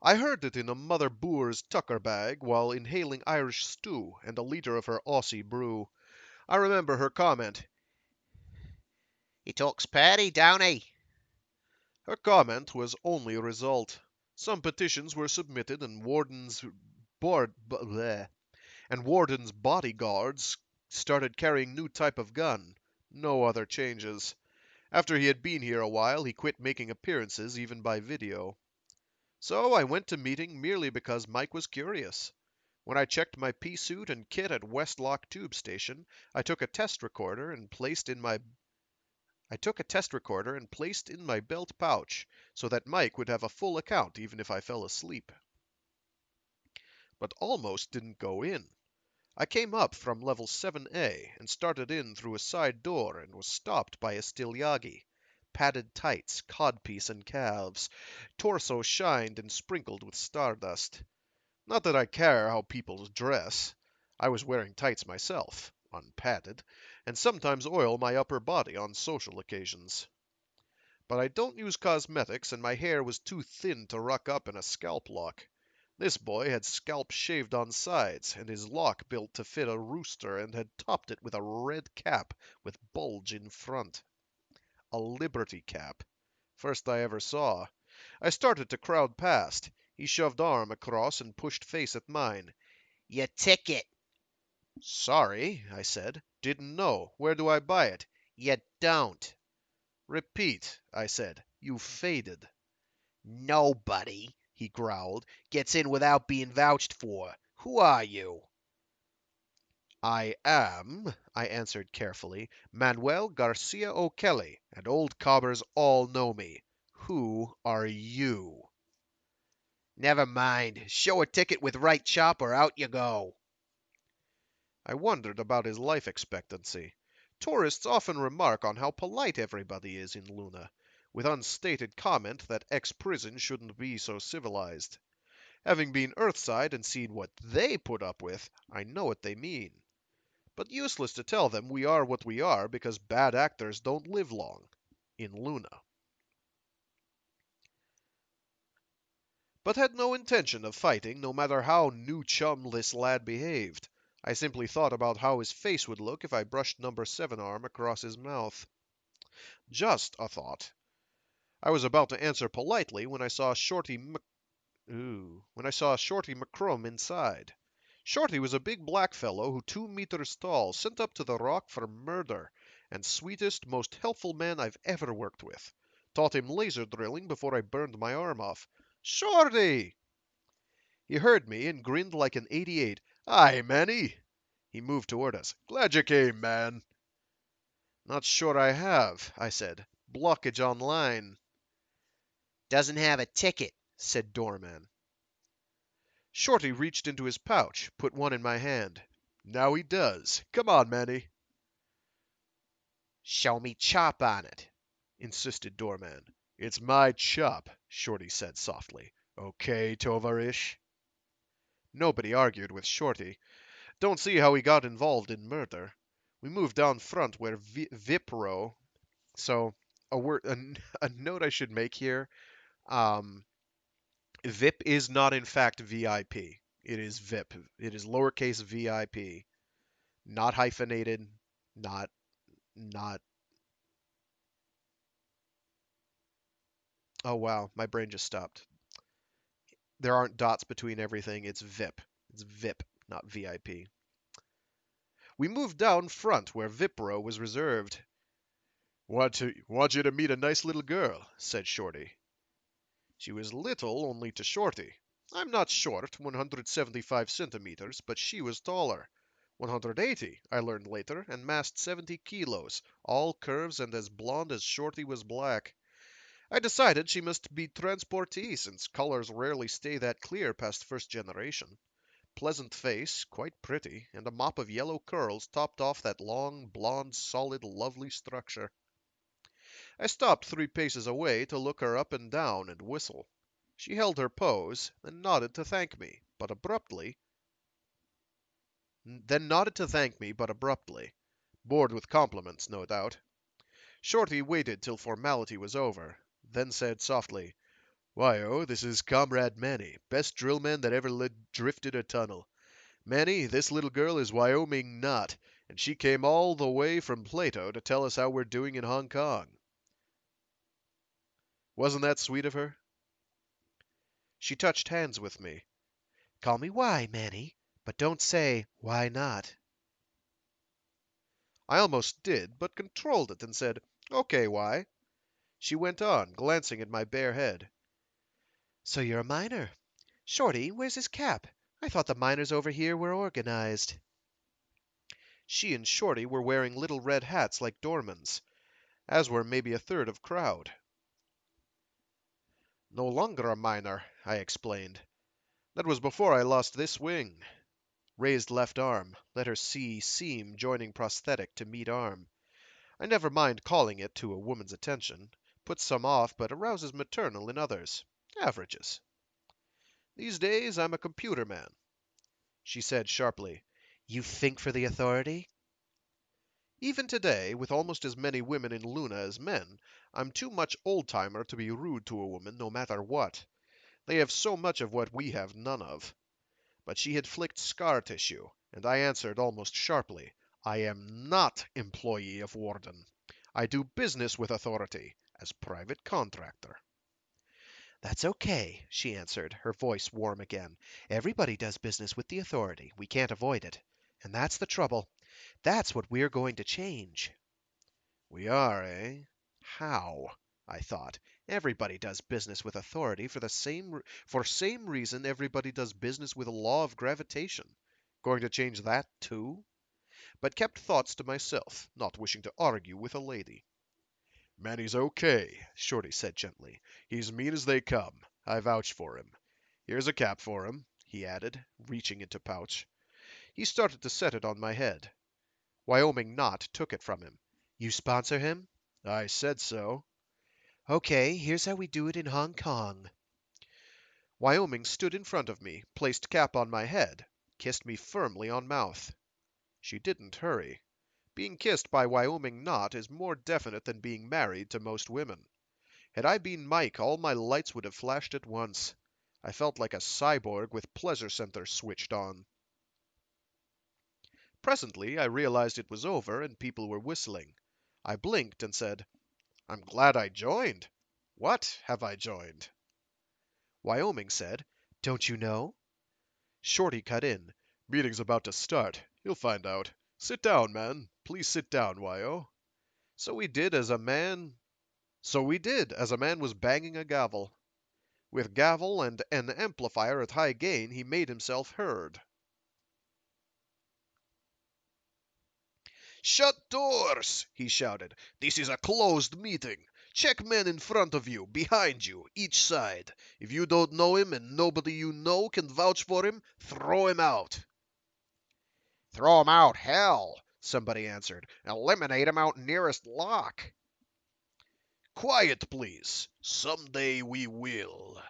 I heard it in a Mother Boer's tucker bag while inhaling Irish stew and a liter of her Aussie brew. I remember her comment. He talks Paddy, don't he? Her comment was only a result. Some petitions were submitted and Warden's bodyguards started carrying new type of gun. No other changes. After he had been here a while, he quit making appearances even by video. So I went to meeting merely because Mike was curious. When I checked my pea suit and kit at Westlock Tube Station, I took a test recorder and placed in my belt pouch so that Mike would have a full account even if I fell asleep. But almost didn't go in. I came up from level 7A and started in through a side door and was stopped by a Stilyagi. Padded tights, codpiece and calves, torso shined and sprinkled with stardust. Not that I care how people dress. I was wearing tights myself, unpadded, and sometimes oil my upper body on social occasions. But I don't use cosmetics, and my hair was too thin to ruck up in a scalp lock. This boy had scalp shaved on sides, and his lock built to fit a rooster, and had topped it with a red cap with bulge in front. A Liberty cap. First I ever saw. I started to crowd past. He shoved arm across and pushed face at mine. Your ticket. Sorry, I said. Didn't know. Where do I buy it? You don't. Repeat, I said. You faded. Nobody, he growled, gets in without being vouched for. Who are you? I am, I answered carefully, Manuel Garcia O'Kelly, and old cobbers all know me. Who are you? Never mind. Show a ticket with right chop or out you go. I wondered about his life expectancy. Tourists often remark on how polite everybody is in Luna, with unstated comment that ex-prison shouldn't be so civilized. Having been Earthside and seen what they put up with, I know what they mean. But useless to tell them we are what we are because bad actors don't live long. In Luna. But had no intention of fighting, no matter how new chum this lad behaved. I simply thought about how his face would look if I brushed number 7 arm across his mouth. Just a thought. I was about to answer politely when I saw Shorty McCrum inside. Shorty was a big black fellow who 2 meters tall, sent up to the rock for murder, and sweetest, most helpful man I've ever worked with. Taught him laser drilling before I burned my arm off. Shorty! He heard me and grinned like an 88. Aye, Manny! He moved toward us. Glad you came, man. Not sure I have, I said. Blockage online. Doesn't have a ticket, said Doorman. Shorty reached into his pouch, put one in my hand. Now he does. Come on, Manny. Show me chop on it, insisted Doorman. It's my chop, Shorty said softly. Okay, Tovarish? Nobody argued with Shorty. Don't see how he got involved in murder. We moved down front where Vipro. So a note I should make here. VIP is not in fact VIP. It is VIP. It is lowercase VIP, not hyphenated, not. Oh wow, my brain just stopped. There aren't dots between everything. It's VIP. It's VIP, not VIP. We moved down front where Vipro was reserved. Want you to meet a nice little girl, said Shorty. She was little only to Shorty. I'm not short, 175 centimeters, but she was taller. 180, I learned later, and massed 70 kilos, all curves and as blonde as Shorty was black. I decided she must be transportee, since colors rarely stay that clear past first generation. Pleasant face, quite pretty, and a mop of yellow curls topped off that long, blonde, solid, lovely structure. I stopped 3 paces away to look her up and down and whistle. She held her pose, then nodded to thank me, but abruptly. Bored with compliments, no doubt. Shorty waited till formality was over, then said softly, "Why, this is Comrade Manny, best drillman that ever drifted a tunnel. Manny, this little girl is Wyoming Knot, and she came all the way from Plato to tell us how we're doing in Hong Kong. Wasn't that sweet of her?" She touched hands with me. "Call me Why, Manny, but don't say, why not?" I almost did, but controlled it and said, "Okay, why?" She went on, glancing at my bare head. "So you're a miner. Shorty, where's his cap? I thought the miners over here were organized." She and Shorty were wearing little red hats like doormans, as were maybe a third of crowd. "No longer a miner," I explained. "That was before I lost this wing." Raised left arm, let her see seam joining prosthetic to meet arm. I never mind calling it to a woman's attention. Puts some off, but arouses maternal in others. Averages. "These days I'm a computer man." She said sharply, "You think for the authority?" Even today, with almost as many women in Luna as men, I'm too much old-timer to be rude to a woman no matter what. They have so much of what we have none of. But she had flicked scar tissue, and I answered almost sharply, "I am not employee of Warden. I do business with authority, as private contractor." "That's okay," she answered, her voice warm again. "Everybody does business with the authority. We can't avoid it. And that's the trouble. That's what we're going to change." "We are, eh? How?" I thought. Everybody does business with authority for same reason everybody does business with a law of gravitation. Going to change that too? But kept thoughts to myself, not wishing to argue with a lady. "Manny's okay," Shorty said gently. "He's mean as they come. I vouch for him. Here's a cap for him," he added, reaching into pouch. He started to set it on my head. Wyoming Knot took it from him. "You sponsor him?" "I said so." "Okay, here's how we do it in Hong Kong." Wyoming stood in front of me, placed cap on my head, kissed me firmly on mouth. She didn't hurry. Being kissed by Wyoming Knot is more definite than being married to most women. Had I been Mike, all my lights would have flashed at once. I felt like a cyborg with pleasure center switched on. Presently I realized it was over and people were whistling. I blinked and said, "I'm glad I joined. What have I joined?" Wyoming said, "Don't you know?" Shorty cut in, "Meeting's about to start. You'll find out. Sit down, man. Please sit down, Wyo." So we did as a man was banging a gavel. With gavel and an amplifier at high gain, he made himself heard. "Shut doors!" he shouted. "This is a closed meeting. Check men in front of you, behind you, each side. If you don't know him and nobody you know can vouch for him, throw him out." "Throw him out, hell!" somebody answered. "Eliminate him out nearest lock." "Quiet, please. Someday we will."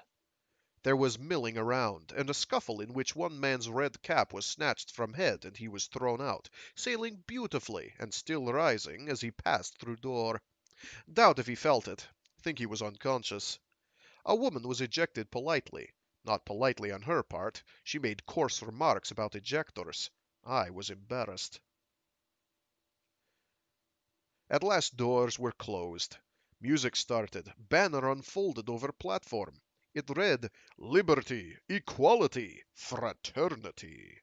There was milling around, and a scuffle in which one man's red cap was snatched from head and he was thrown out, sailing beautifully and still rising as he passed through door. Doubt if he felt it. Think he was unconscious. A woman was ejected politely. Not politely on her part. She made coarse remarks about ejectors. I was embarrassed. At last doors were closed. Music started. Banner unfolded over platform. It read, "Liberty, Equality, Fraternity."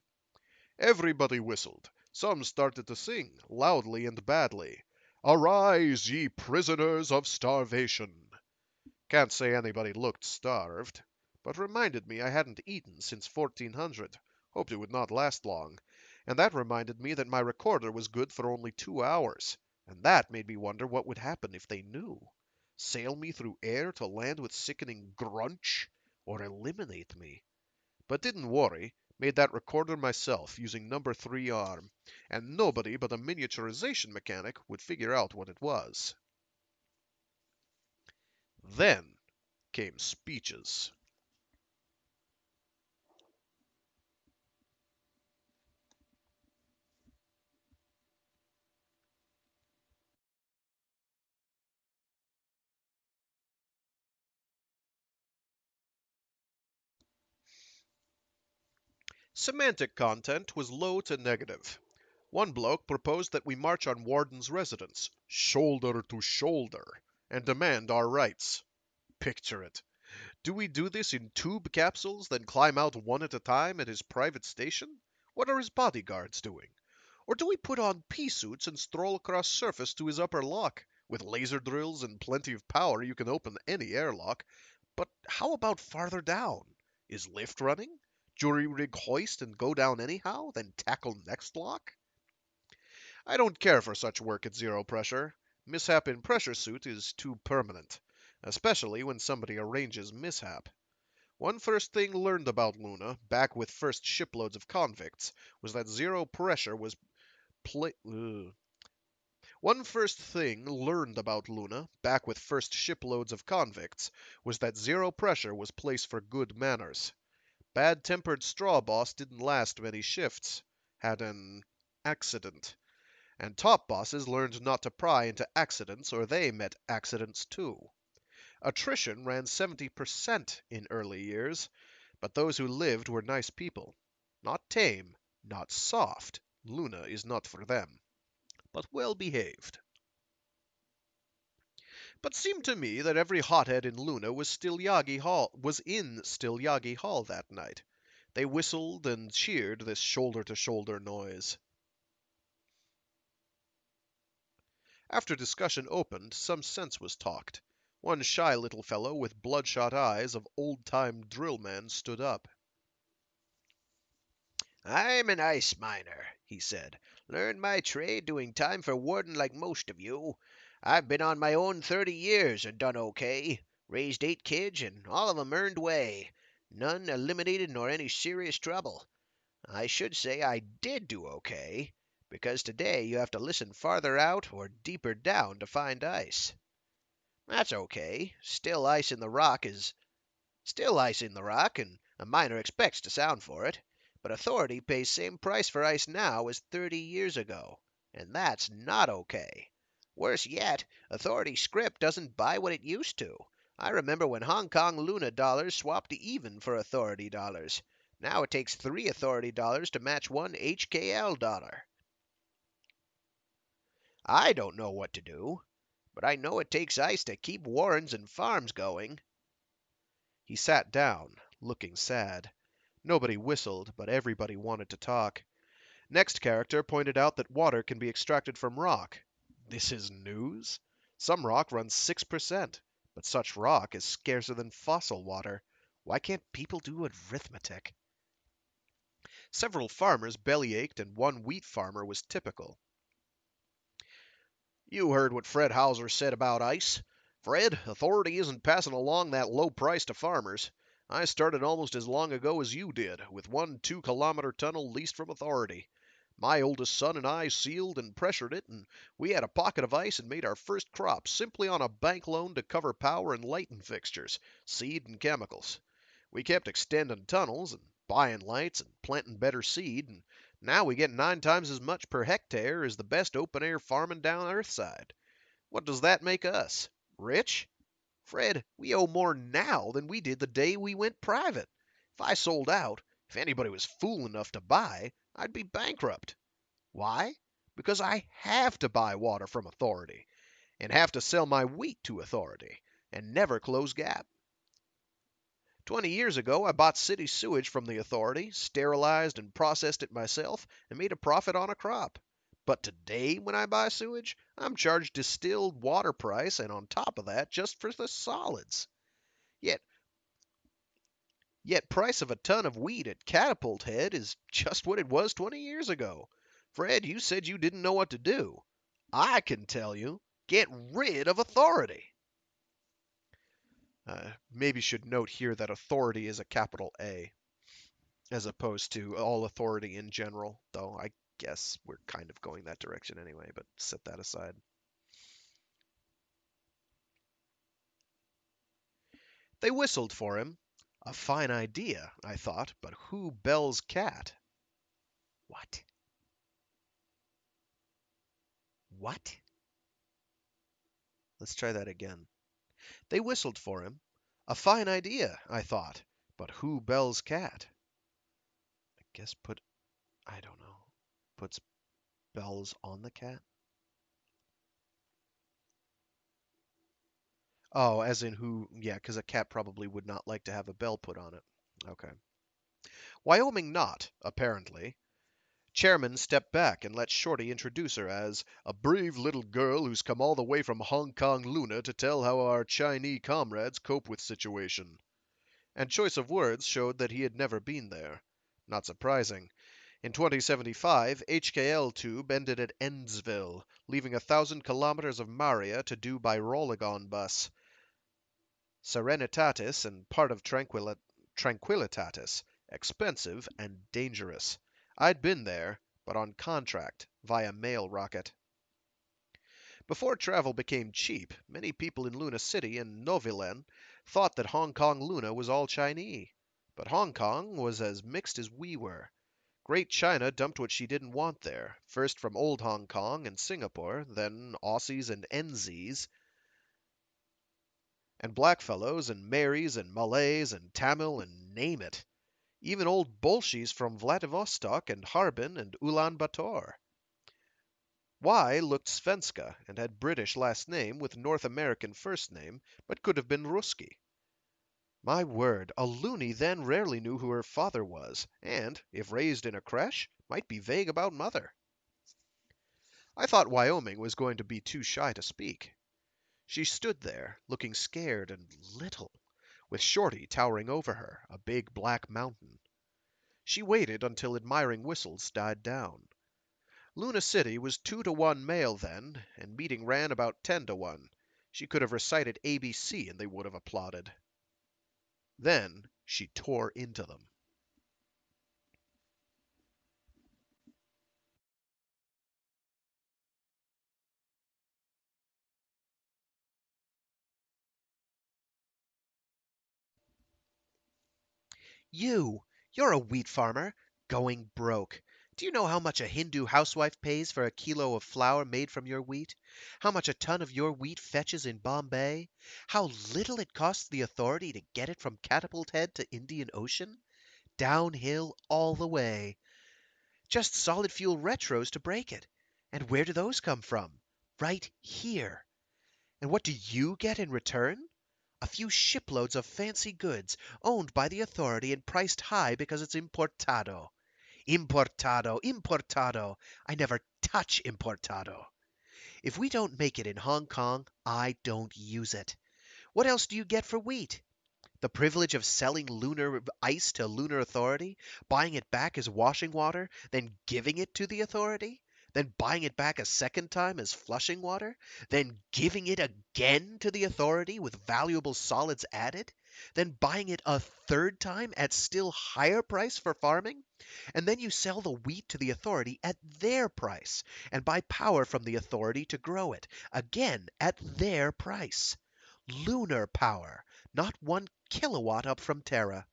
Everybody whistled. Some started to sing, loudly and badly. "Arise, ye prisoners of starvation." Can't say anybody looked starved, but reminded me I hadn't eaten since 1400. Hoped it would not last long. And that reminded me that my recorder was good for only 2 hours. And that made me wonder what would happen if they knew. Sail me through air to land with sickening grunch? Or eliminate me? But didn't worry. Made that recorder myself, using number 3 arm. And nobody but a miniaturization mechanic would figure out what it was. Then came speeches. Semantic content was low to negative. One bloke proposed that we march on Warden's residence, shoulder to shoulder, and demand our rights. Picture it. Do we do this in tube capsules, then climb out one at a time at his private station? What are his bodyguards doing? Or do we put on pea suits and stroll across surface to his upper lock? With laser drills and plenty of power, you can open any airlock. But how about farther down? Is lift running? Jury rig hoist and go down anyhow, then tackle next lock? I don't care for such work at zero pressure. Mishap in pressure suit is too permanent, especially when somebody arranges mishap. One first thing learned about Luna, back with first shiploads of convicts, was that zero pressure was One first thing learned about Luna, back with first shiploads of convicts, was that zero pressure was place for good manners. Bad-tempered straw boss didn't last many shifts. Had an accident. And top bosses learned not to pry into accidents or they met accidents too. Attrition ran 70% in early years, but those who lived were nice people. Not tame, not soft. Luna is not for them. But well behaved. But seemed to me that every hothead in Luna was in Still Yagi Hall that night. They whistled and cheered this shoulder-to-shoulder noise. After discussion opened, some sense was talked. One shy little fellow with bloodshot eyes of old-time drill man stood up. I'm an ice miner, he said. Learned my trade doing time for warden like most of you. I've been on my own 30 years and done okay. Raised 8 kids and all of 'em earned way. None eliminated nor any serious trouble. I should say I did do okay, because today you have to listen farther out or deeper down to find ice. That's okay. Still ice in the rock, and a miner expects to sound for it. But authority pays same price for ice now as 30 years ago, and that's not okay. Worse yet, authority script doesn't buy what it used to. I remember when Hong Kong Luna dollars swapped to even for authority dollars. Now it takes 3 authority dollars to match 1 HKL dollar. I don't know what to do, but I know it takes ice to keep warrens and farms going. He sat down, looking sad. Nobody whistled, but everybody wanted to talk. Next character pointed out that water can be extracted from rock. This is news? Some rock runs 6%, but such rock is scarcer than fossil water. Why can't people do arithmetic? Several farmers bellyached, and one wheat farmer was typical. You heard what Fred Hauser said about ice. Fred, authority isn't passing along that low price to farmers. I started almost as long ago as you did, with one 2-kilometer tunnel leased from authority. My oldest son and I sealed and pressured it, and we had a pocket of ice and made our first crop simply on a bank loan to cover power and lighting fixtures, seed and chemicals. We kept extending tunnels and buying lights and planting better seed, and now we get 9 times as much per hectare as the best open air farming down Earthside. What does that make us? Rich? Fred, we owe more now than we did the day we went private. If I sold out, if anybody was fool enough to buy, I'd be bankrupt. Why? Because I have to buy water from authority, and have to sell my wheat to authority, and never close gap. 20 years ago, I bought city sewage from the authority, sterilized and processed it myself, and made a profit on a crop. But today, when I buy sewage, I'm charged distilled water price, and on top of that, just for the solids. Yet, yet price of a ton of wheat at Catapult Head is just what it was 20 years ago. Fred, you said you didn't know what to do. I can tell you, get rid of authority. Maybe should note here that authority is a capital A, as opposed to all authority in general, though I guess we're kind of going that direction anyway, but set that aside. They whistled for him. A fine idea, I thought, but who bells cat? What? What? Let's try that again. They whistled for him. A fine idea, I thought, but who bells cat? I guess I don't know, puts bells on the cat? Oh, as in who, yeah, because a cat probably would not like to have a bell put on it. Okay. Wyoming not, apparently. Chairman stepped back and let Shorty introduce her as a brave little girl who's come all the way from Hong Kong Luna to tell how our Chinese comrades cope with situation. And choice of words showed that he had never been there. Not surprising. In 2075, HKL tube ended at Endsville, leaving 1,000 kilometers of Maria to do by Rolligon bus. Serenitatis and part of Tranquillitatis, expensive and dangerous. I'd been there, but on contract, via mail rocket. Before travel became cheap, many people in Luna City and Novilen thought that Hong Kong Luna was all Chinese. But Hong Kong was as mixed as we were. Great China dumped what she didn't want there, first from old Hong Kong and Singapore, then Aussies and NZs, and blackfellows and Marys and Malays and Tamil and name it. Even old Bolshies from Vladivostok and Harbin and Ulaanbaatar. Y looked Svenska and had British last name with North American first name, but could have been Ruski. My word, a loony then rarely knew who her father was, and, if raised in a creche, might be vague about mother. I thought Wyoming was going to be too shy to speak. She stood there, looking scared and little, with Shorty towering over her, a big black mountain. She waited until admiring whistles died down. Luna City was 2-to-1 male then, and meeting ran about 10-to-1. She could have recited ABC and they would have applauded. Then she tore into them. You're a wheat farmer, going broke. Do you know how much a Hindu housewife pays for a kilo of flour made from your wheat? How much a ton of your wheat fetches in Bombay? How little it costs the authority to get it from Catapult Head to Indian Ocean? Downhill all the way. Just solid fuel retros to break it. And where do those come from? Right here. And what do you get in return? A few shiploads of fancy goods, owned by the authority and priced high because it's importado. Importado, importado. I never touch importado. If we don't make it in Hong Kong, I don't use it. What else do you get for wheat? The privilege of selling lunar ice to lunar authority, buying it back as washing water, then giving it to the authority, then buying it back a second time as flushing water, then giving it again to the authority with valuable solids added, then buying it a third time at still higher price for farming, and then you sell the wheat to the authority at their price and buy power from the authority to grow it, again at their price. Lunar power, not 1 kilowatt up from Terra.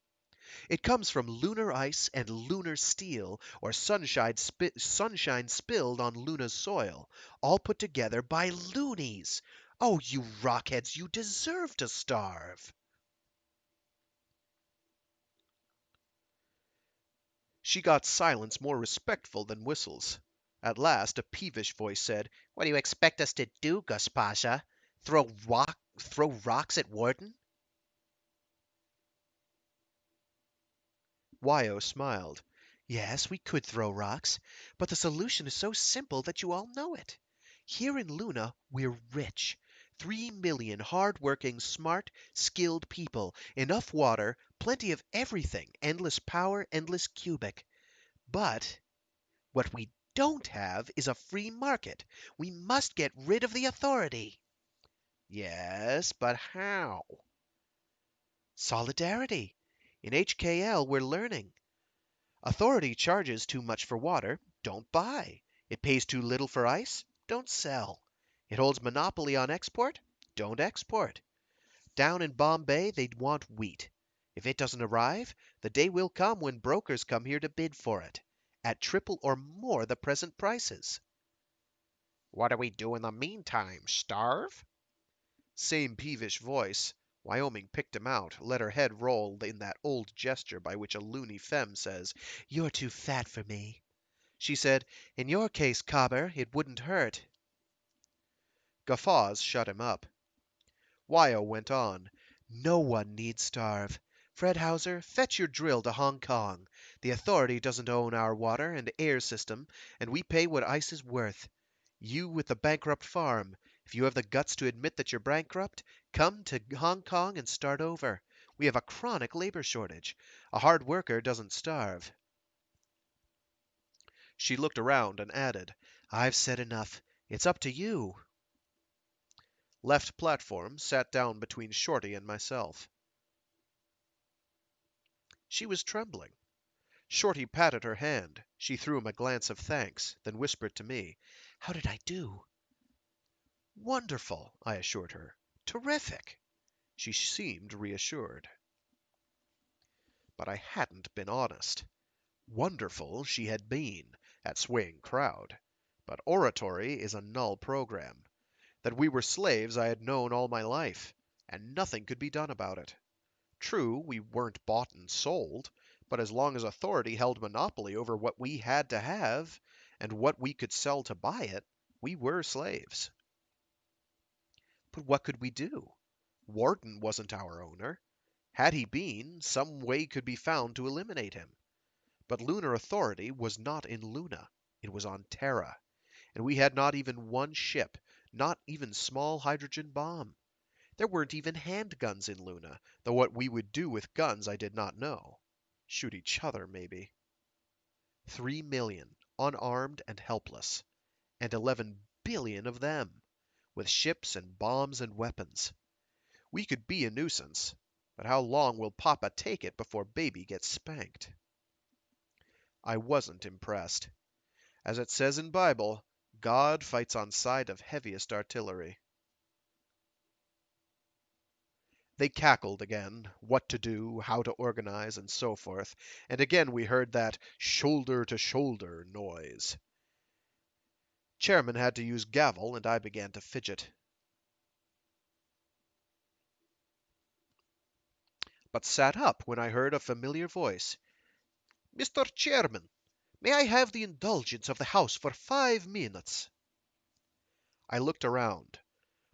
It comes from lunar ice and lunar steel, or sunshine spilled on Luna's soil, all put together by loonies. Oh, you rockheads, you deserve to starve. She got silence more respectful than whistles. At last a peevish voice said, What do you expect us to do, Gaspasha? Throw rocks at Warden? Wyo smiled. Yes, we could throw rocks, but the solution is so simple that you all know it. Here in Luna, we're rich. 3 million hard-working, smart, skilled people, enough water, plenty of everything, endless power, endless cubic. But what we don't have is a free market. We must get rid of the authority. Yes, but how? Solidarity. In HKL, we're learning. Authority charges too much for water, don't buy. It pays too little for ice, don't sell. It holds monopoly on export, don't export. Down in Bombay they'd want wheat. If it doesn't arrive, the day will come when brokers come here to bid for it, at triple or more the present prices. What do we do in the meantime? Starve? Same peevish voice. Wyoming picked him out, let her head roll in that old gesture by which a loony femme says, "You're too fat for me." She said, "In your case, Cobber, it wouldn't hurt." Guffaws shut him up. Wyo went on. "No one need starve. Fred Hauser, fetch your drill to Hong Kong. The authority doesn't own our water and air system, and we pay what ice is worth. You with the bankrupt farm, if you have the guts to admit that you're bankrupt, come to Hong Kong and start over. We have a chronic labor shortage. A hard worker doesn't starve." She looked around and added, "I've said enough. It's up to you." Left platform, sat down between Shorty and myself. She was trembling. Shorty patted her hand. She threw him a glance of thanks, then whispered to me, "How did I do?" "Wonderful," I assured her. "Terrific." She seemed reassured. But I hadn't been honest. Wonderful she had been at swaying crowd, but oratory is a null program. That we were slaves I had known all my life, and nothing could be done about it. True, we weren't bought and sold, but as long as authority held monopoly over what we had to have, and what we could sell to buy it, we were slaves. But what could we do? Warden wasn't our owner. Had he been, some way could be found to eliminate him. But lunar authority was not in Luna. It was on Terra. And we had not even one ship, not even small hydrogen bomb. There weren't even handguns in Luna, though what we would do with guns I did not know. Shoot each other, maybe. 3 million, unarmed and helpless. And 11 billion of them, with ships and bombs and weapons. We could be a nuisance, but how long will Papa take it before Baby gets spanked? I wasn't impressed. As it says in Bible, God fights on side of heaviest artillery. They cackled again, what to do, how to organize, and so forth, and again we heard that shoulder-to-shoulder noise. Chairman had to use gavel, and I began to fidget. But sat up when I heard a familiar voice. "Mr. Chairman, may I have the indulgence of the House for 5 minutes?" I looked around.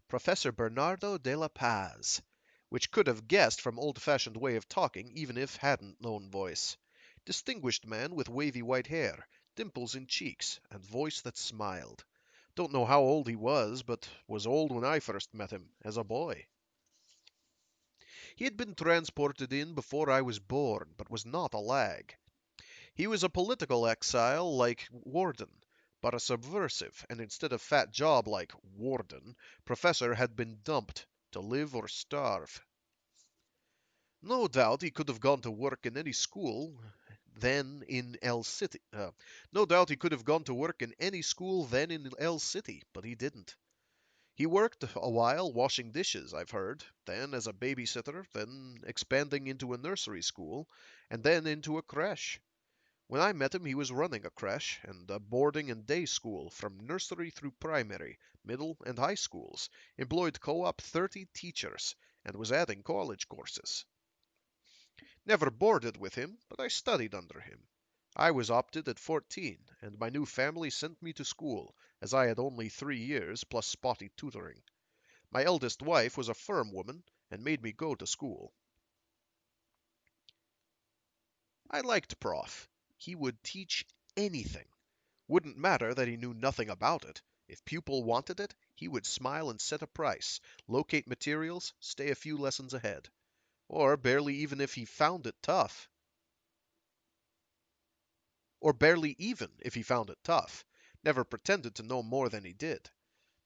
Professor Bernardo de la Paz, which could have guessed from old-fashioned way of talking even if hadn't known voice. Distinguished man with wavy white hair, dimples in cheeks, and voice that smiled. Don't know how old he was, but was old when I first met him, as a boy. He had been transported in before I was born, but was not a lag. He was a political exile like Warden, but a subversive, and instead of fat job like Warden, Professor had been dumped to live or starve. No doubt he could have gone to work in any school then in El City. No doubt he could have gone to work in any school then in El City, but he didn't. He worked a while washing dishes, I've heard, then as a babysitter, then expanding into a nursery school, and then into a creche. When I met him, he was running a creche and a boarding and day school from nursery through primary, middle, and high schools, employed co-op 30 teachers, and was adding college courses. Never boarded with him, but I studied under him. I was opted at 14, and my new family sent me to school, as I had only 3 years plus spotty tutoring. My eldest wife was a firm woman, and made me go to school. I liked Prof. He would teach anything. Wouldn't matter that he knew nothing about it. If pupil wanted it, he would smile and set a price, locate materials, stay a few lessons ahead. Or barely even if he found it tough. Never pretended to know more than he did.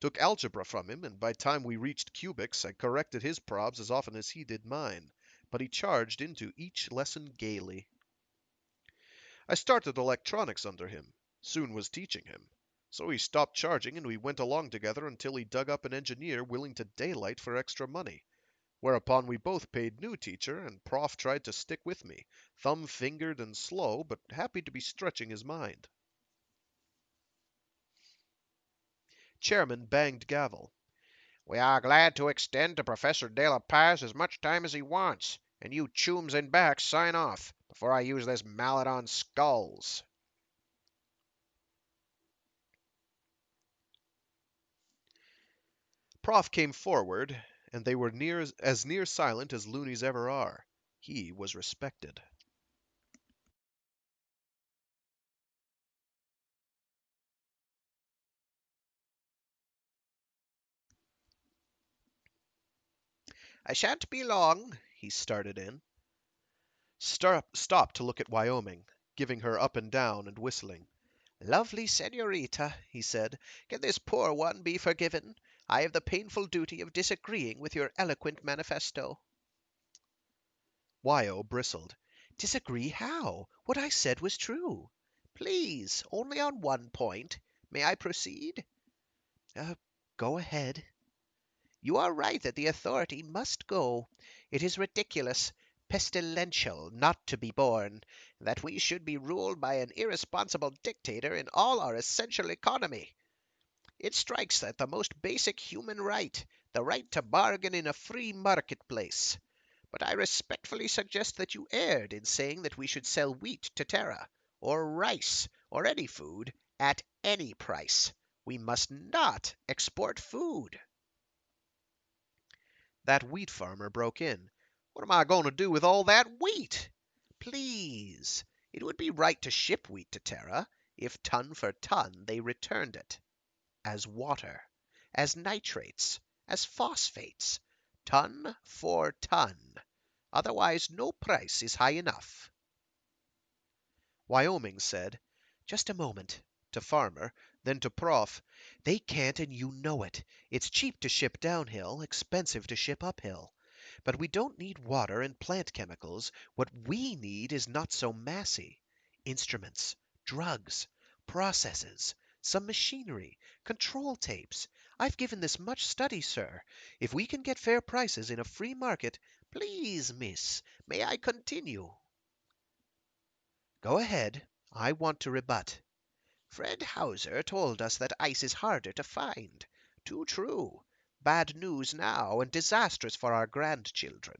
Took algebra from him, and by time we reached cubics, I corrected his probs as often as he did mine. But he charged into each lesson gaily. I started electronics under him. Soon was teaching him. So he stopped charging, and we went along together until he dug up an engineer willing to daylight for extra money. Whereupon we both paid new teacher, and Prof tried to stick with me, thumb-fingered and slow, but happy to be stretching his mind. Chairman banged gavel. We are glad to extend to Professor De La Paz as much time as he wants, and you chooms in back sign off before I use this mallet on skulls. Prof came forward, and they were as near silent as loonies ever are. He was respected. I shan't be long, he started in. Stopped to look at Wyoming, giving her up and down and whistling. Lovely senorita, he said, can this poor one be forgiven? I have the painful duty of disagreeing with your eloquent manifesto. Wyo bristled. Disagree how? What I said was true. Please, only on one point. May I proceed? Go ahead. You are right that the authority must go. It is ridiculous, pestilential, not to be borne, that we should be ruled by an irresponsible dictator in all our essential economy. It strikes at the most basic human right, the right to bargain in a free marketplace. But I respectfully suggest that you erred in saying that we should sell wheat to Terra, or rice, or any food, at any price. We must not export food. That wheat farmer broke in. What am I going to do with all that wheat? Please, it would be right to ship wheat to Terra if ton for ton they returned it. As water, as nitrates, as phosphates, ton for ton. Otherwise, no price is high enough. Wyoming said, Just a moment, to Farmer, then to Prof. They can't, and you know it. It's cheap to ship downhill, expensive to ship uphill. But we don't need water and plant chemicals. What we need is not so massy. Instruments, drugs, processes, some machinery, control tapes. I've given this much study, sir. If we can get fair prices in a free market, please, miss, may I continue? Go ahead. I want to rebut. Fred Hauser told us that ice is harder to find. Too true. Bad news now and disastrous for our grandchildren.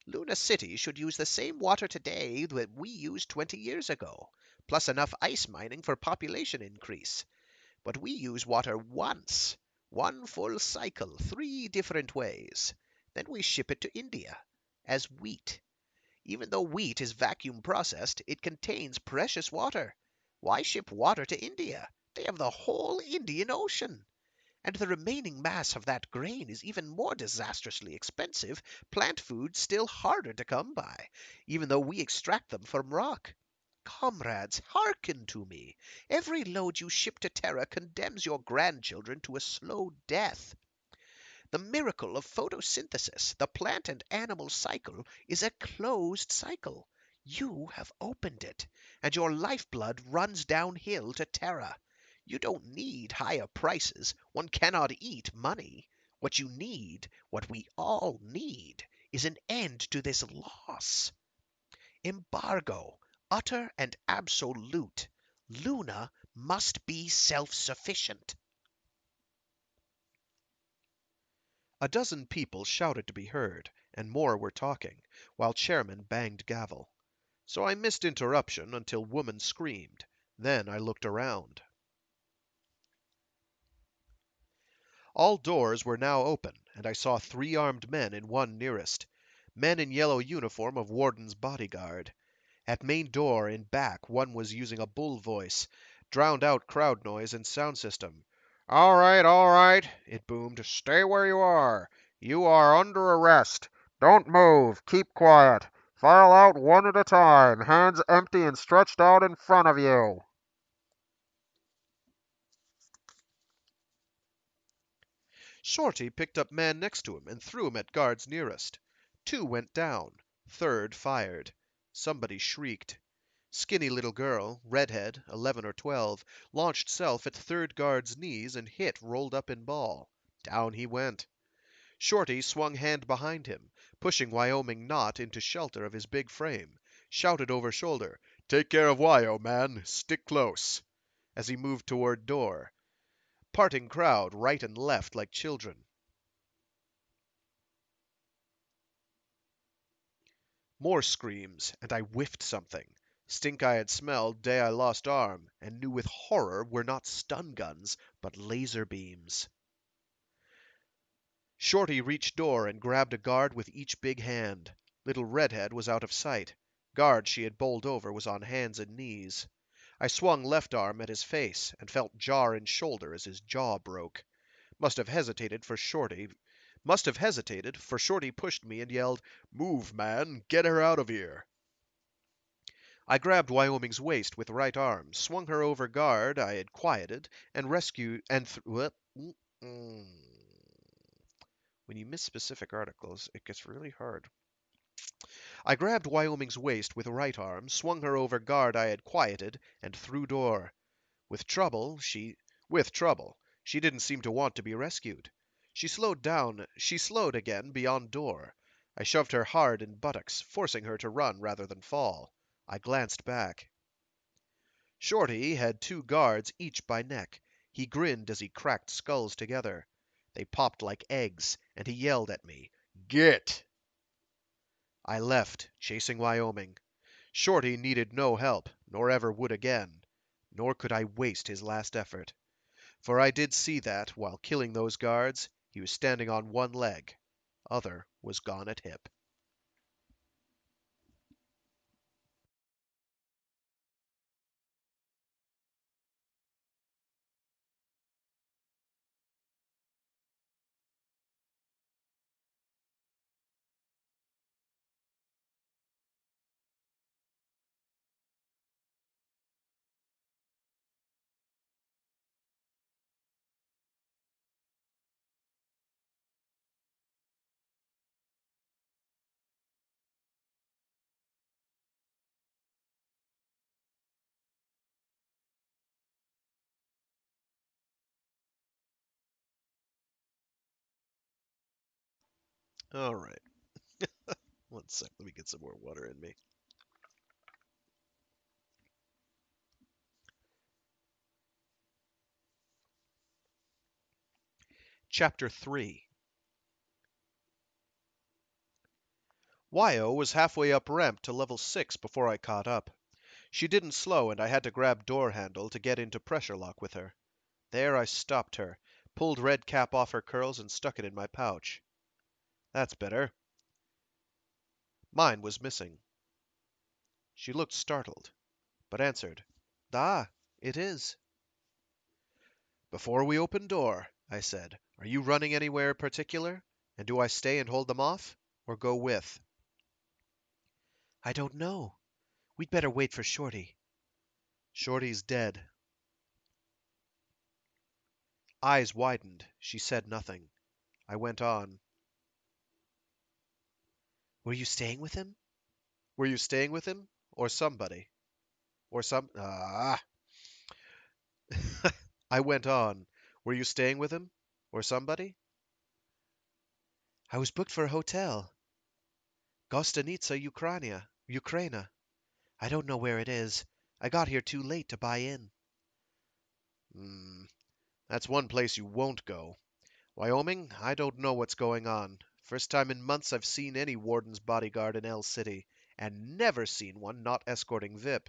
Luna City should use the same water today that we used 20 years ago, plus enough ice mining for population increase. But we use water once, one full cycle, 3 different ways. Then we ship it to India as wheat. Even though wheat is vacuum processed, it contains precious water. Why ship water to India? They have the whole Indian Ocean. And the remaining mass of that grain is even more disastrously expensive, plant food still harder to come by, even though we extract them from rock. Comrades, hearken to me. Every load you ship to Terra condemns your grandchildren to a slow death. The miracle of photosynthesis, the plant and animal cycle, is a closed cycle. You have opened it, and your lifeblood runs downhill to Terra. You don't need higher prices. One cannot eat money. What you need, what we all need, is an end to this loss. Embargo, utter and absolute. Luna must be self-sufficient. A dozen people shouted to be heard, and more were talking, while Chairman banged gavel. So I missed interruption until woman screamed. Then I looked around. All doors were now open, and I saw 3 armed men in one nearest. Men in yellow uniform of Warden's bodyguard. At main door in back one was using a bull voice, drowned out crowd noise and sound system. All right, it boomed. Stay where you are. You are under arrest. Don't move. Keep quiet. File out one at a time, hands empty and stretched out in front of you. Shorty picked up man next to him and threw him at guards nearest. 2 went down. Third fired. Somebody shrieked. Skinny little girl, redhead, 11 or 12, launched self at third guard's knees and hit rolled up in ball. Down he went. Shorty swung hand behind him, pushing Wyoming not into shelter of his big frame, shouted over shoulder, "Take care of Wyo, man. Stick close," as he moved toward door. Parting crowd right and left like children. More screams, and I whiffed something. Stink I had smelled day I lost arm, and knew with horror were not stun guns, but laser beams. Shorty reached door and grabbed a guard with each big hand. Little Redhead was out of sight. Guard she had bowled over was on hands and knees. I swung left arm at his face, and felt jar and shoulder as his jaw broke. Must have hesitated, for Shorty pushed me and yelled, "Move, man! Get her out of here!" I grabbed Wyoming's waist with right arm, swung her over guard I had quieted, and rescued and when you miss specific articles, it gets really hard. I grabbed Wyoming's waist with right arm, swung her over guard I had quieted, and through door. With trouble, she didn't seem to want to be rescued. She slowed again beyond door. I shoved her hard in buttocks, forcing her to run rather than fall. I glanced back. Shorty had 2 guards each by neck. He grinned as he cracked skulls together. They popped like eggs, and he yelled at me, "Get!" I left, chasing Wyoming. Shorty needed no help, nor ever would again. Nor could I waste his last effort. For I did see that, while killing those guards, he was standing on one leg. Other was gone at hip. All right. One sec. Let me get some more water in me. Chapter 3. Wyo was halfway up ramp to level 6 before I caught up. She didn't slow, and I had to grab door handle to get into pressure lock with her. There I stopped her, pulled red cap off her curls, and stuck it in my pouch. That's better. Mine was missing. She looked startled, but answered, "Ah, it is." "Before we open door," I said, "are you running anywhere particular? And do I stay and hold them off, or go with?" I don't know. We'd better wait for Shorty. "Shorty's dead." Eyes widened. She said nothing. I went on. Were you staying with him? "Were you staying with him? Or somebody? Or some... I went on. "Were you staying with him? Or somebody?" I was booked for a hotel. Gostanitsa, Ukraina. I don't know where it is. I got here too late to buy in. That's one place you won't go. Wyoming, I don't know what's going on. First time in months I've seen any warden's bodyguard in L City, and never seen one not escorting VIP.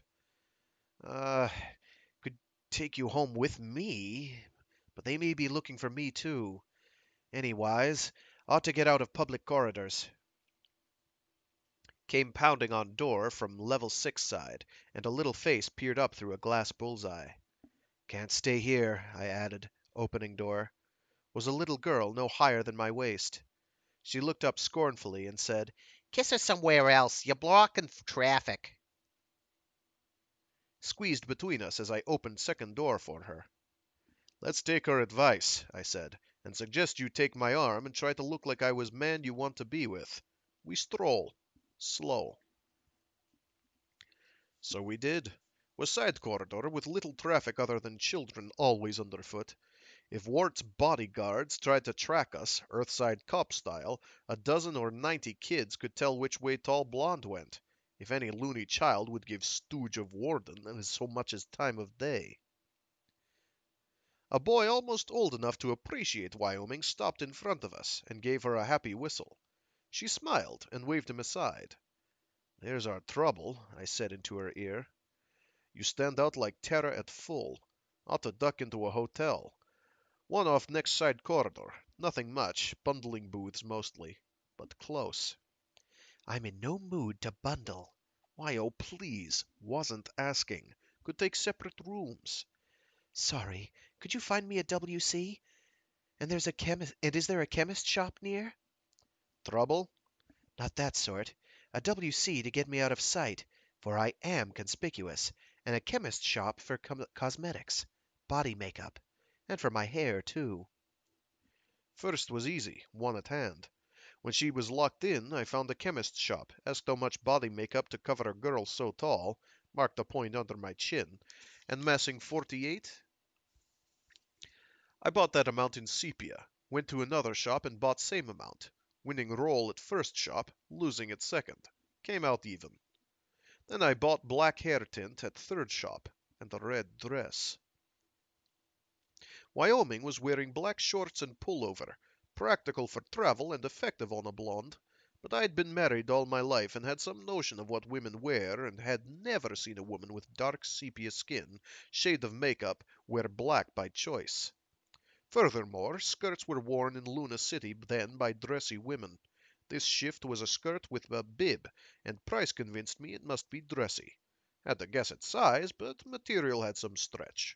Could take you home with me, but they may be looking for me too. Anywise, ought to get out of public corridors." Came pounding on door from level 6 side, and a little face peered up through a glass bullseye. "Can't stay here," I added, opening door. Was a little girl no higher than my waist. She looked up scornfully and said, Kiss her somewhere else. You're blocking traffic. Squeezed between us as I opened second door for her. "Let's take her advice," I said, "and suggest you take my arm and try to look like I was man you want to be with. We stroll. Slow." So we did. Was side corridor with little traffic other than children always underfoot. If Wart's bodyguards tried to track us, Earthside cop style, a dozen or 90 kids could tell which way tall blonde went, if any loony child would give stooge of Warden so much as time of day. A boy almost old enough to appreciate Wyoming stopped in front of us and gave her a happy whistle. She smiled and waved him aside. "There's our trouble," I said into her ear. "You stand out like terror at full. Ought to duck into a hotel. One off next side corridor. Nothing much, bundling booths mostly, but close." I'm in no mood to bundle. "Why, oh please, wasn't asking. Could take separate rooms." Sorry. Could you find me a WC? And is there a chemist shop near? Trouble? Not that sort. A WC to get me out of sight, for I am conspicuous, and a chemist shop for cosmetics, body makeup, and for my hair, too. First was easy, one at hand. When she was locked in, I found a chemist's shop, asked how much body makeup to cover a girl so tall, marked a point under my chin, and massing 48. I bought that amount in sepia, went to another shop and bought same amount, winning roll at first shop, losing at second. Came out even. Then I bought black hair tint at third shop, and a red dress. Wyoming was wearing black shorts and pullover, practical for travel and effective on a blonde, but I'd been married all my life and had some notion of what women wear and had never seen a woman with dark sepia skin, shade of makeup, wear black by choice. Furthermore, skirts were worn in Luna City then by dressy women. This shift was a skirt with a bib, and price convinced me it must be dressy. Had to guess at size, but material had some stretch.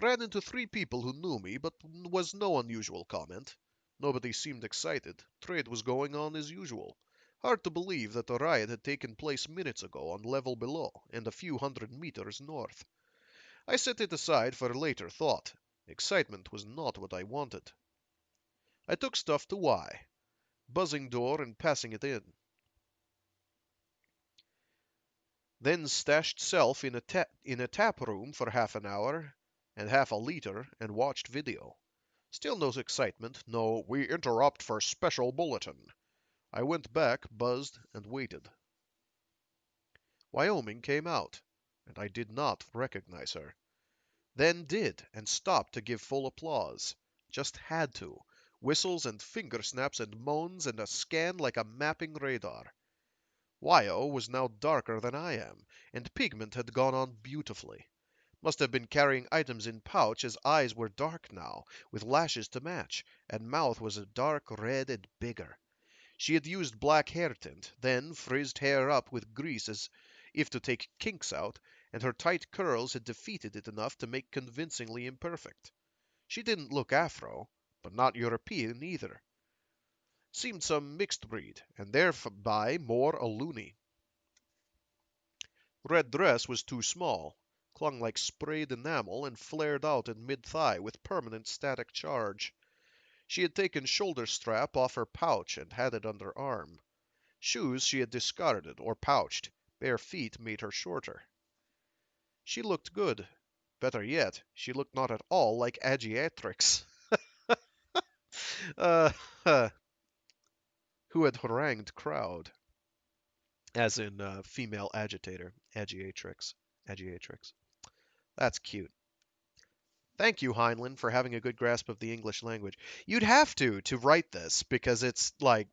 Ran into 3 people who knew me, but was no unusual comment. Nobody seemed excited. Trade was going on as usual. Hard to believe that the riot had taken place minutes ago on level below and a few hundred meters north. I set it aside for later thought. Excitement was not what I wanted. I took stuff to Y, buzzing door and passing it in. Then stashed self in a tap room for half an hour and half a liter and watched video. Still no excitement, no "we interrupt for special bulletin." I went back, buzzed, and waited. Wyoming came out, and I did not recognize her. Then did, and stopped to give full applause. Just had to. Whistles and finger snaps and moans and a scan like a mapping radar. Wyo was now darker than I am, and pigment had gone on beautifully. Must have been carrying items in pouch, as eyes were dark now, with lashes to match, and mouth was a dark red and bigger. She had used black hair tint, then frizzed hair up with grease as if to take kinks out, and her tight curls had defeated it enough to make convincingly imperfect. She didn't look Afro, but not European either. Seemed some mixed breed, and thereby more a loony. Red dress was too small, clung like sprayed enamel, and flared out in mid-thigh with permanent static charge. She had taken shoulder strap off her pouch and had it under arm. Shoes she had discarded or pouched. Bare feet made her shorter. She looked good. Better yet, she looked not at all like Agiatrix. uh, who had harangued crowd. As in female agitator. Agiatrix. Agiatrix. That's cute. Thank you, Heinlein, for having a good grasp of the English language. You'd have to write this because it's like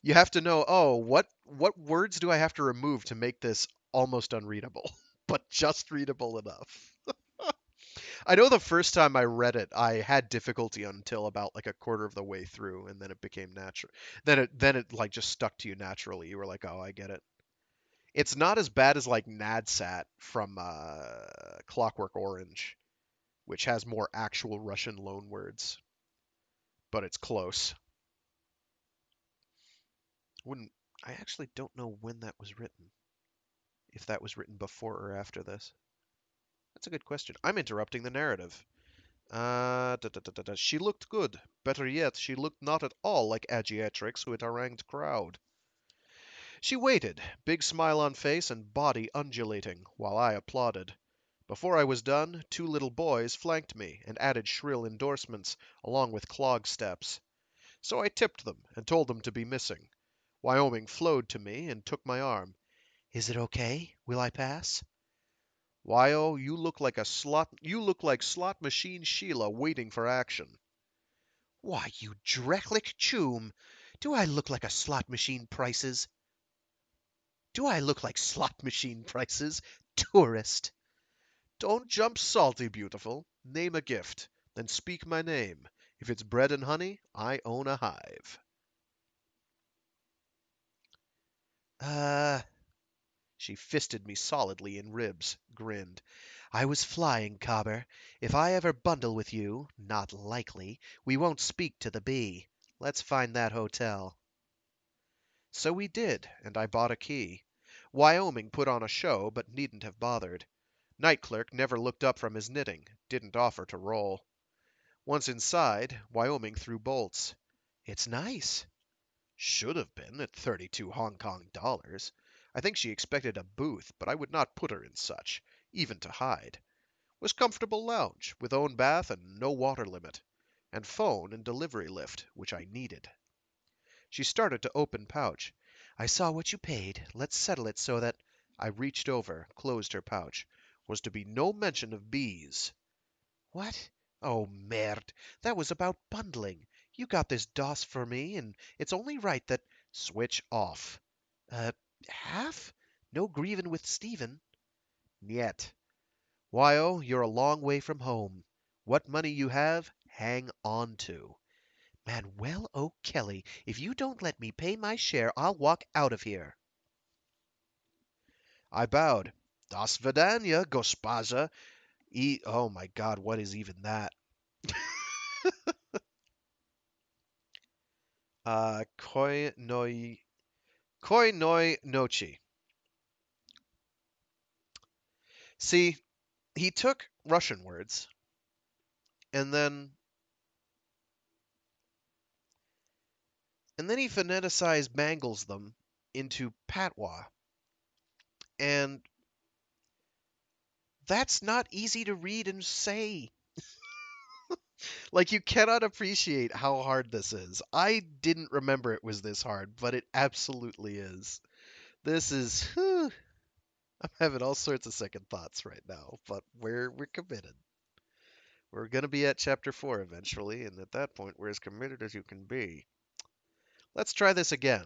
you have to know, oh, what words do I have to remove to make this almost unreadable, but just readable enough. I know the first time I read it, I had difficulty until about like a quarter of the way through, and then it became natural. Then it like just stuck to you naturally. You were like, oh, I get it. It's not as bad as like Nadsat from Clockwork Orange, which has more actual Russian loanwords, but it's close. I actually don't know when that was written. If that was written before or after this. That's a good question. I'm interrupting the narrative. She looked good. Better yet, she looked not at all like Agiatrix who had harangued crowd. She waited, big smile on face and body undulating, while I applauded. Before I was done, 2 little boys flanked me and added shrill endorsements along with clog steps. So I tipped them and told them to be missing. Wyoming flowed to me and took my arm. Is it okay? Will I pass? Wyo, you look like slot machine Sheila waiting for action. Why, you drecklich choom! Do I look like slot machine prices? Tourist! Don't jump salty, beautiful. Name a gift, then speak my name. If it's bread and honey, I own a hive. Uh, She fisted me solidly in ribs, grinned. I was flying, Cobber. If I ever bundle with you, not likely, we won't speak to the bee. Let's find that hotel. So we did, and I bought a key. Wyoming put on a show, but needn't have bothered. Night clerk never looked up from his knitting, didn't offer to roll. Once inside, Wyoming threw bolts. It's nice. Should have been at 32 Hong Kong dollars. I think she expected a booth, but I would not put her in such, even to hide. Was comfortable lounge, with own bath and no water limit. And phone and delivery lift, which I needed. She started to open pouch. I saw what you paid. Let's settle it so that... I reached over, closed her pouch. Was to be no mention of bees. What? Oh, merde. That was about bundling. You got this DOS for me, and it's only right that... Switch off. Half? No grievin' with Stephen. Niet. Wyo, you're a long way from home. What money you have, hang on to. Manuel O'Kelly, if you don't let me pay my share, I'll walk out of here. I bowed. Das Vidania, Gospaza. Oh my god, what is even that? Koi noi nochi. See, he took Russian words and then he phoneticized mangles them into patois. And that's not easy to read and say. Like, you cannot appreciate how hard this is. I didn't remember it was this hard, but it absolutely is. This is, whew, I'm having all sorts of second thoughts right now, but we're committed. We're going to be at chapter 4 eventually, and at that point, we're as committed as you can be. Let's try this again.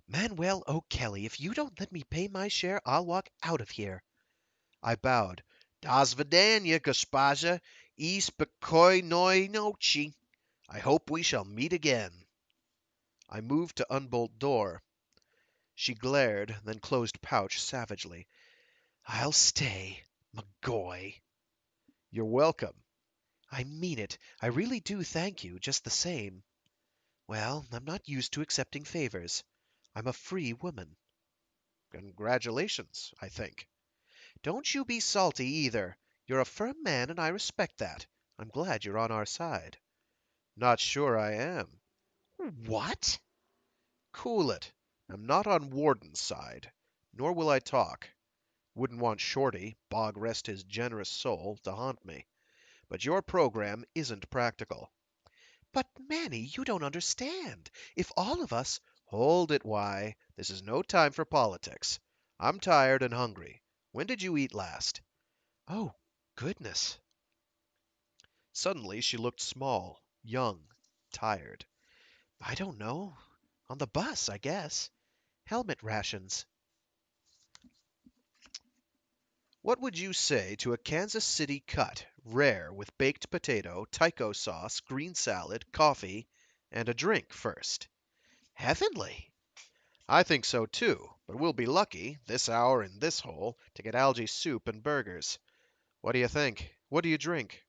Manuel O'Kelly, if you don't let me pay my share, I'll walk out of here. I bowed. Das Vidania, Gospaja, I spokojnej nochi. I hope we shall meet again. I moved to unbolt door. She glared, then closed pouch savagely. I'll stay, McGoy. You're welcome. I mean it. I really do thank you, just the same. Well, I'm not used to accepting favors. I'm a free woman. Congratulations, I think. Don't you be salty either. You're a firm man, and I respect that. I'm glad you're on our side. Not sure I am. What? Cool it. I'm not on Warden's side, nor will I talk. Wouldn't want Shorty, bog rest his generous soul, to haunt me. But your program isn't practical. But, Manny, you don't understand. If all of us... Hold it, Why. This is no time for politics. I'm tired and hungry. When did you eat last? Oh, goodness. Suddenly she looked small, young, tired. I don't know. On the bus, I guess. Helmet rations. What would you say to a Kansas City cut, rare, with baked potato, taiko sauce, green salad, coffee, and a drink first? Heavenly. I think so too, but we'll be lucky, this hour in this hole, to get algae soup and burgers. What do you think? What do you drink?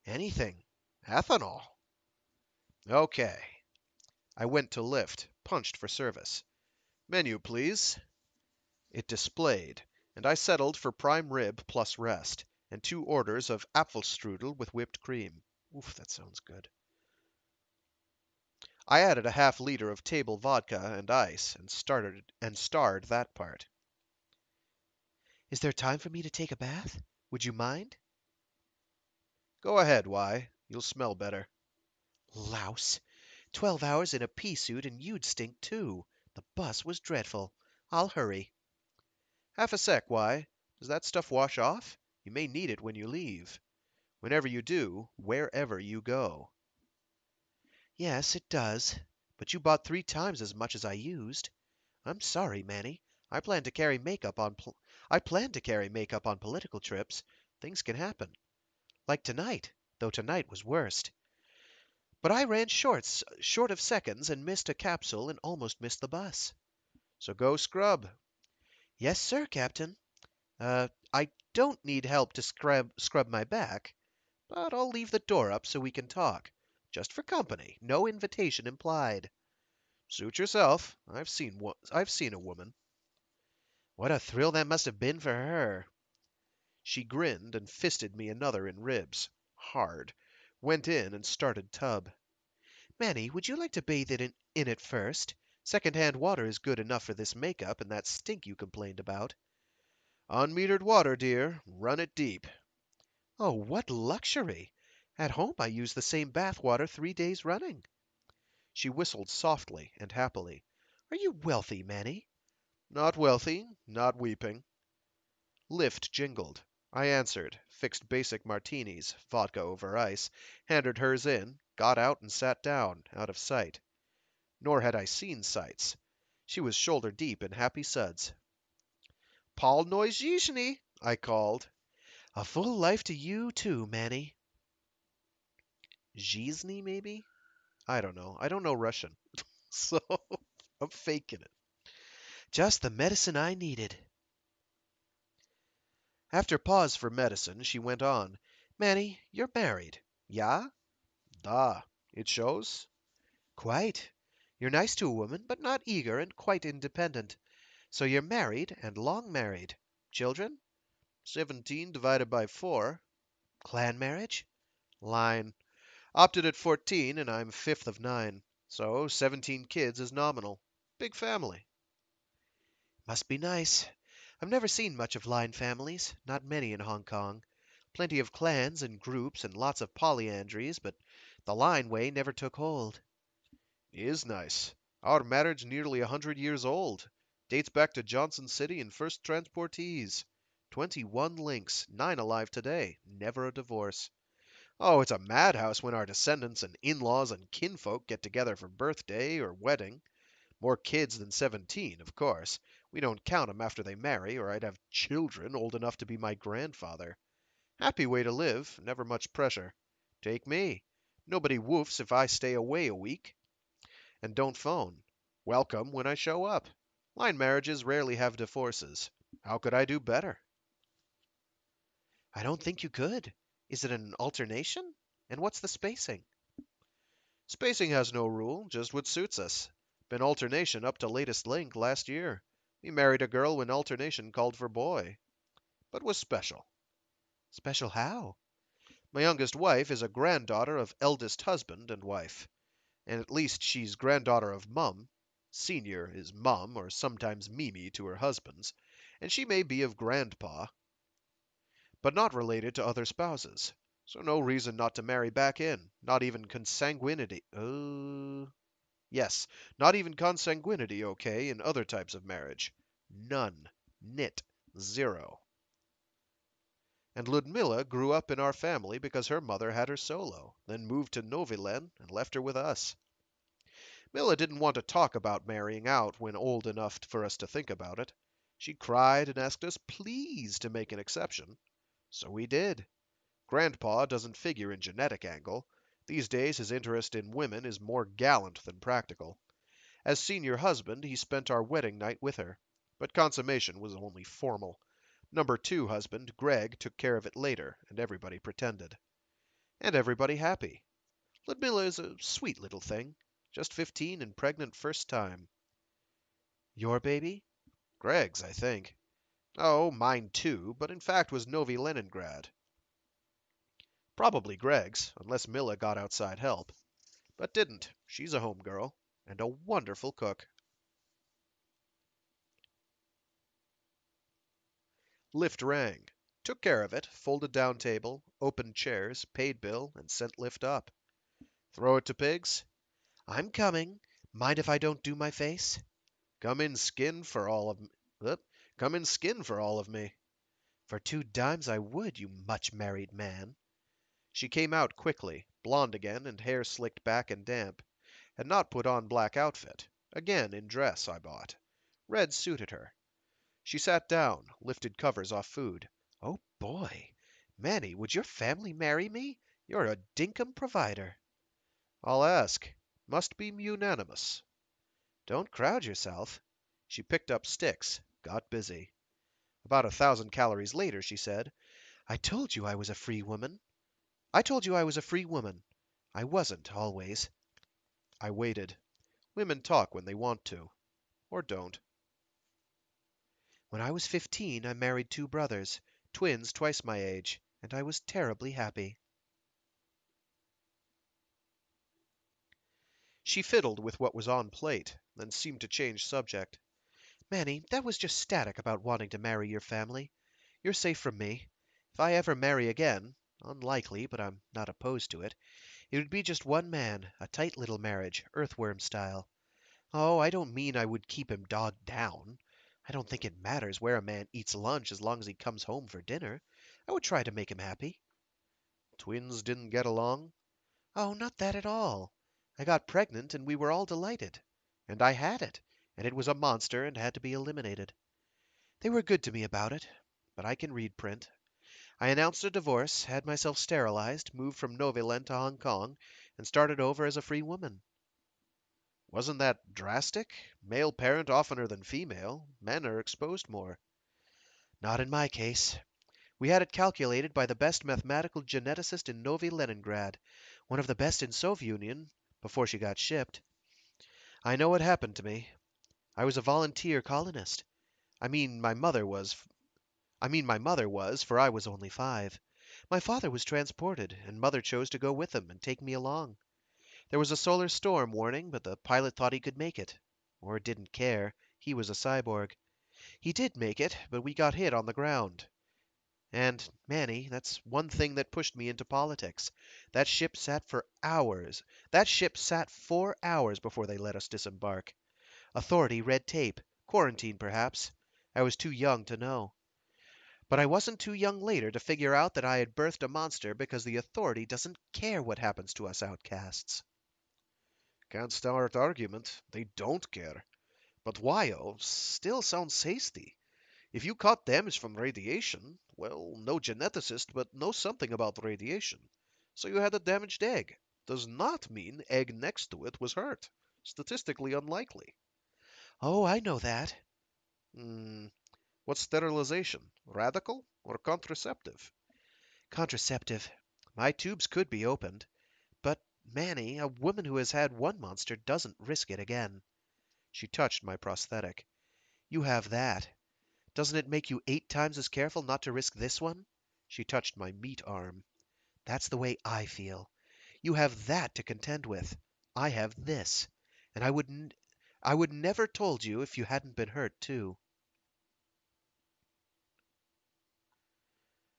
Anything. Ethanol. Okay. I went to lift, punched for service. Menu, please. It displayed, and I settled for prime rib plus rest, and 2 orders of Apfelstrudel with whipped cream. Oof, that sounds good. I added a half-liter of table vodka and ice, and starred that part. Is there time for me to take a bath? Would you mind? Go ahead, why? You'll smell better. Louse. 12 hours in a pea suit and you'd stink too. The bus was dreadful. I'll hurry. Half a sec, why? Does that stuff wash off? You may need it when you leave. Whenever you do, wherever you go. Yes, it does. But you bought 3 times as much as I used. I'm sorry, Manny. I plan to carry makeup on political trips. Things can happen. Like tonight, though tonight was worst. But I ran short of seconds and missed a capsule and almost missed the bus. So go scrub. Yes, sir, Captain. I don't need help to scrub my back, but I'll leave the door up so we can talk. Just for company, no invitation implied. Suit yourself. I've seen a woman. What a thrill that must have been for her. She grinned and fisted me another in ribs. Hard. Went in and started tub. Manny, would you like to bathe in it first? Second-hand water is good enough for this makeup and that stink you complained about. Unmetered water, dear. Run it deep. Oh, what luxury! At home I use the same bath water 3 days running. She whistled softly and happily. Are you wealthy, Manny? Not wealthy, not weeping. Lift jingled. I answered, fixed basic martinis, vodka over ice, handed hers in, got out and sat down, out of sight. Nor had I seen sights. She was shoulder deep in happy suds. Paul Noizhizhny, I called. A full life to you, too, Manny. Zhizny, maybe? I don't know. I don't know Russian. So I'm faking it. Just the medicine I needed. After pause for medicine, she went on. Manny, you're married. Ja? Da. It shows? Quite. You're nice to a woman, but not eager and quite independent. So you're married and long married. Children? 17 divided by 4. Clan marriage? Line. Opted at 14, and I'm fifth of 9. So 17 kids is nominal. Big family. Must be nice. I've never seen much of line families, not many in Hong Kong. Plenty of clans and groups and lots of polyandries, but the line way never took hold. Is nice. Our marriage nearly 100 years old. Dates back to Johnson City and first transportees. 21 links, 9 alive today. Never a divorce. Oh, it's a madhouse when our descendants and in-laws and kinfolk get together for birthday or wedding. More kids than 17, of course. We don't count 'em after they marry, or I'd have children old enough to be my grandfather. Happy way to live, never much pressure. Take me. Nobody woofs if I stay away a week. And don't phone. Welcome when I show up. Line marriages rarely have divorces. How could I do better? I don't think you could. Is it an alternation? And what's the spacing? Spacing has no rule, just what suits us. Been alternation up to latest link last year. We married a girl when alternation called for boy. But was special. Special how? My youngest wife is a granddaughter of eldest husband and wife. And at least she's granddaughter of mum. Senior is mum, or sometimes Mimi to her husbands. And she may be of grandpa. But not related to other spouses. So no reason not to marry back in. Not even consanguinity. Yes, not even consanguinity okay in other types of marriage. None. Nit. Zero. And Ludmilla grew up in our family because her mother had her solo, then moved to Novilen and left her with us. Milla didn't want to talk about marrying out when old enough for us to think about it. She cried and asked us please to make an exception. So we did. Grandpa doesn't figure in genetic angle. These days his interest in women is more gallant than practical. As senior husband, he spent our wedding night with her. But consummation was only formal. Number 2 husband, Greg, took care of it later, and everybody pretended. And everybody happy. Ludmilla is a sweet little thing. Just 15 and pregnant first time. Your baby? Greg's, I think. Oh, mine too, but in fact was Novi Leningrad. Probably Greg's, unless Milla got outside help. But didn't. She's a home girl, and a wonderful cook. Lift rang. Took care of it, folded down table, opened chairs, paid bill, and sent lift up. Throw it to pigs? I'm coming. Mind if I don't do my face? Come in skin for all of me. Come in skin for all of me. For 2 dimes I would, you much married man. She came out quickly, blonde again and hair slicked back and damp. Had not put on black outfit. Again in dress I bought. Red suited her. She sat down, lifted covers off food. Oh boy. Manny, would your family marry me? You're a dinkum provider. I'll ask. Must be unanimous. Don't crowd yourself. She picked up sticks, got busy. About 1,000 calories later, she said, I told you I was a free woman. I told you I was a free woman. I wasn't, always. I waited. Women talk when they want to. Or don't. When I was 15, I married 2 brothers, twins twice my age, and I was terribly happy. She fiddled with what was on plate, then seemed to change subject. Manny, that was just static about wanting to marry your family. You're safe from me. If I ever marry again, unlikely, but I'm not opposed to it, it would be just one man, a tight little marriage, earthworm style. Oh, I don't mean I would keep him dogged down. I don't think it matters where a man eats lunch as long as he comes home for dinner. I would try to make him happy. Twins didn't get along? Oh, not that at all. I got pregnant and we were all delighted. And I had it, and it was a monster and had to be eliminated. They were good to me about it, but I can read print. I announced a divorce, had myself sterilized, moved from Noviland to Hong Kong, and started over as a free woman. Wasn't that drastic? Male parent oftener than female. Men are exposed more. Not in my case. We had it calculated by the best mathematical geneticist in Novi Leningrad, one of the best in Soviet Union, before she got shipped. I know what happened to me. I was a volunteer colonist. I mean, my mother was, for I was only 5. My father was transported, and mother chose to go with him and take me along. There was a solar storm warning, but the pilot thought he could make it. Or didn't care. He was a cyborg. He did make it, but we got hit on the ground. And, Manny, that's one thing that pushed me into politics. That ship sat for hours. That ship sat 4 hours before they let us disembark. Authority, red tape, quarantine perhaps. I was too young to know. But I wasn't too young later to figure out that I had birthed a monster because the authority doesn't care what happens to us outcasts. Can't start argument. They don't care. But why-oh still sounds hasty. If you caught damage from radiation, well, no geneticist, but know something about radiation. So you had a damaged egg. Does not mean egg next to it was hurt. Statistically unlikely. Oh, I know that. What's sterilization? Radical or contraceptive? Contraceptive. My tubes could be opened. But, Manny, a woman who has had one monster doesn't risk it again. She touched my prosthetic. You have that. Doesn't it make you 8 times as careful not to risk this one? She touched my meat arm. That's the way I feel. You have that to contend with. I have this. And I would never told you if you hadn't been hurt, too.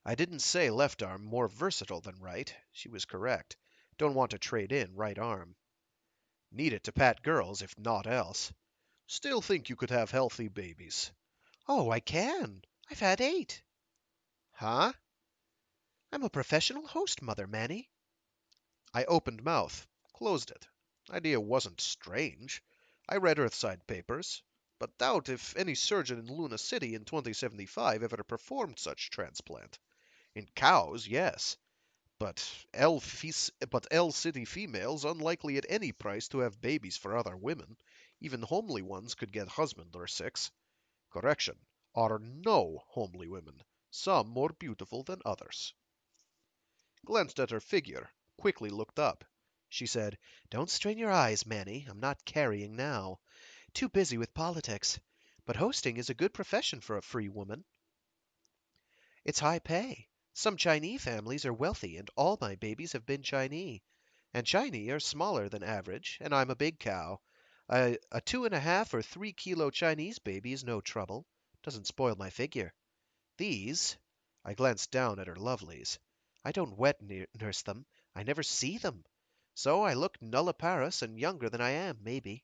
I didn't say left arm more versatile than right. She was correct. Don't want to trade in right arm. Need it to pat girls, if naught else. Still think you could have healthy babies. Oh, I can. I've had 8. Huh? I'm a professional host mother, Manny. I opened mouth, closed it. Idea wasn't strange. I read Earthside papers, but doubt if any surgeon in Luna City in 2075 ever performed such transplant. In cows, yes, but L City females unlikely at any price to have babies for other women. Even homely ones could get husband or 6. Correction, are no homely women, some more beautiful than others. Glanced at her figure, quickly looked up. She said, Don't strain your eyes, Manny. I'm not carrying now. Too busy with politics. But hosting is a good profession for a free woman. It's high pay. Some Chinese families are wealthy, and all my babies have been Chinese. And Chinese are smaller than average, and I'm a big cow. A 2.5 or 3 kilo Chinese baby is no trouble. Doesn't spoil my figure. These, I glanced down at her lovelies. I don't nurse them. I never see them. So I look nulliparous and younger than I am, maybe.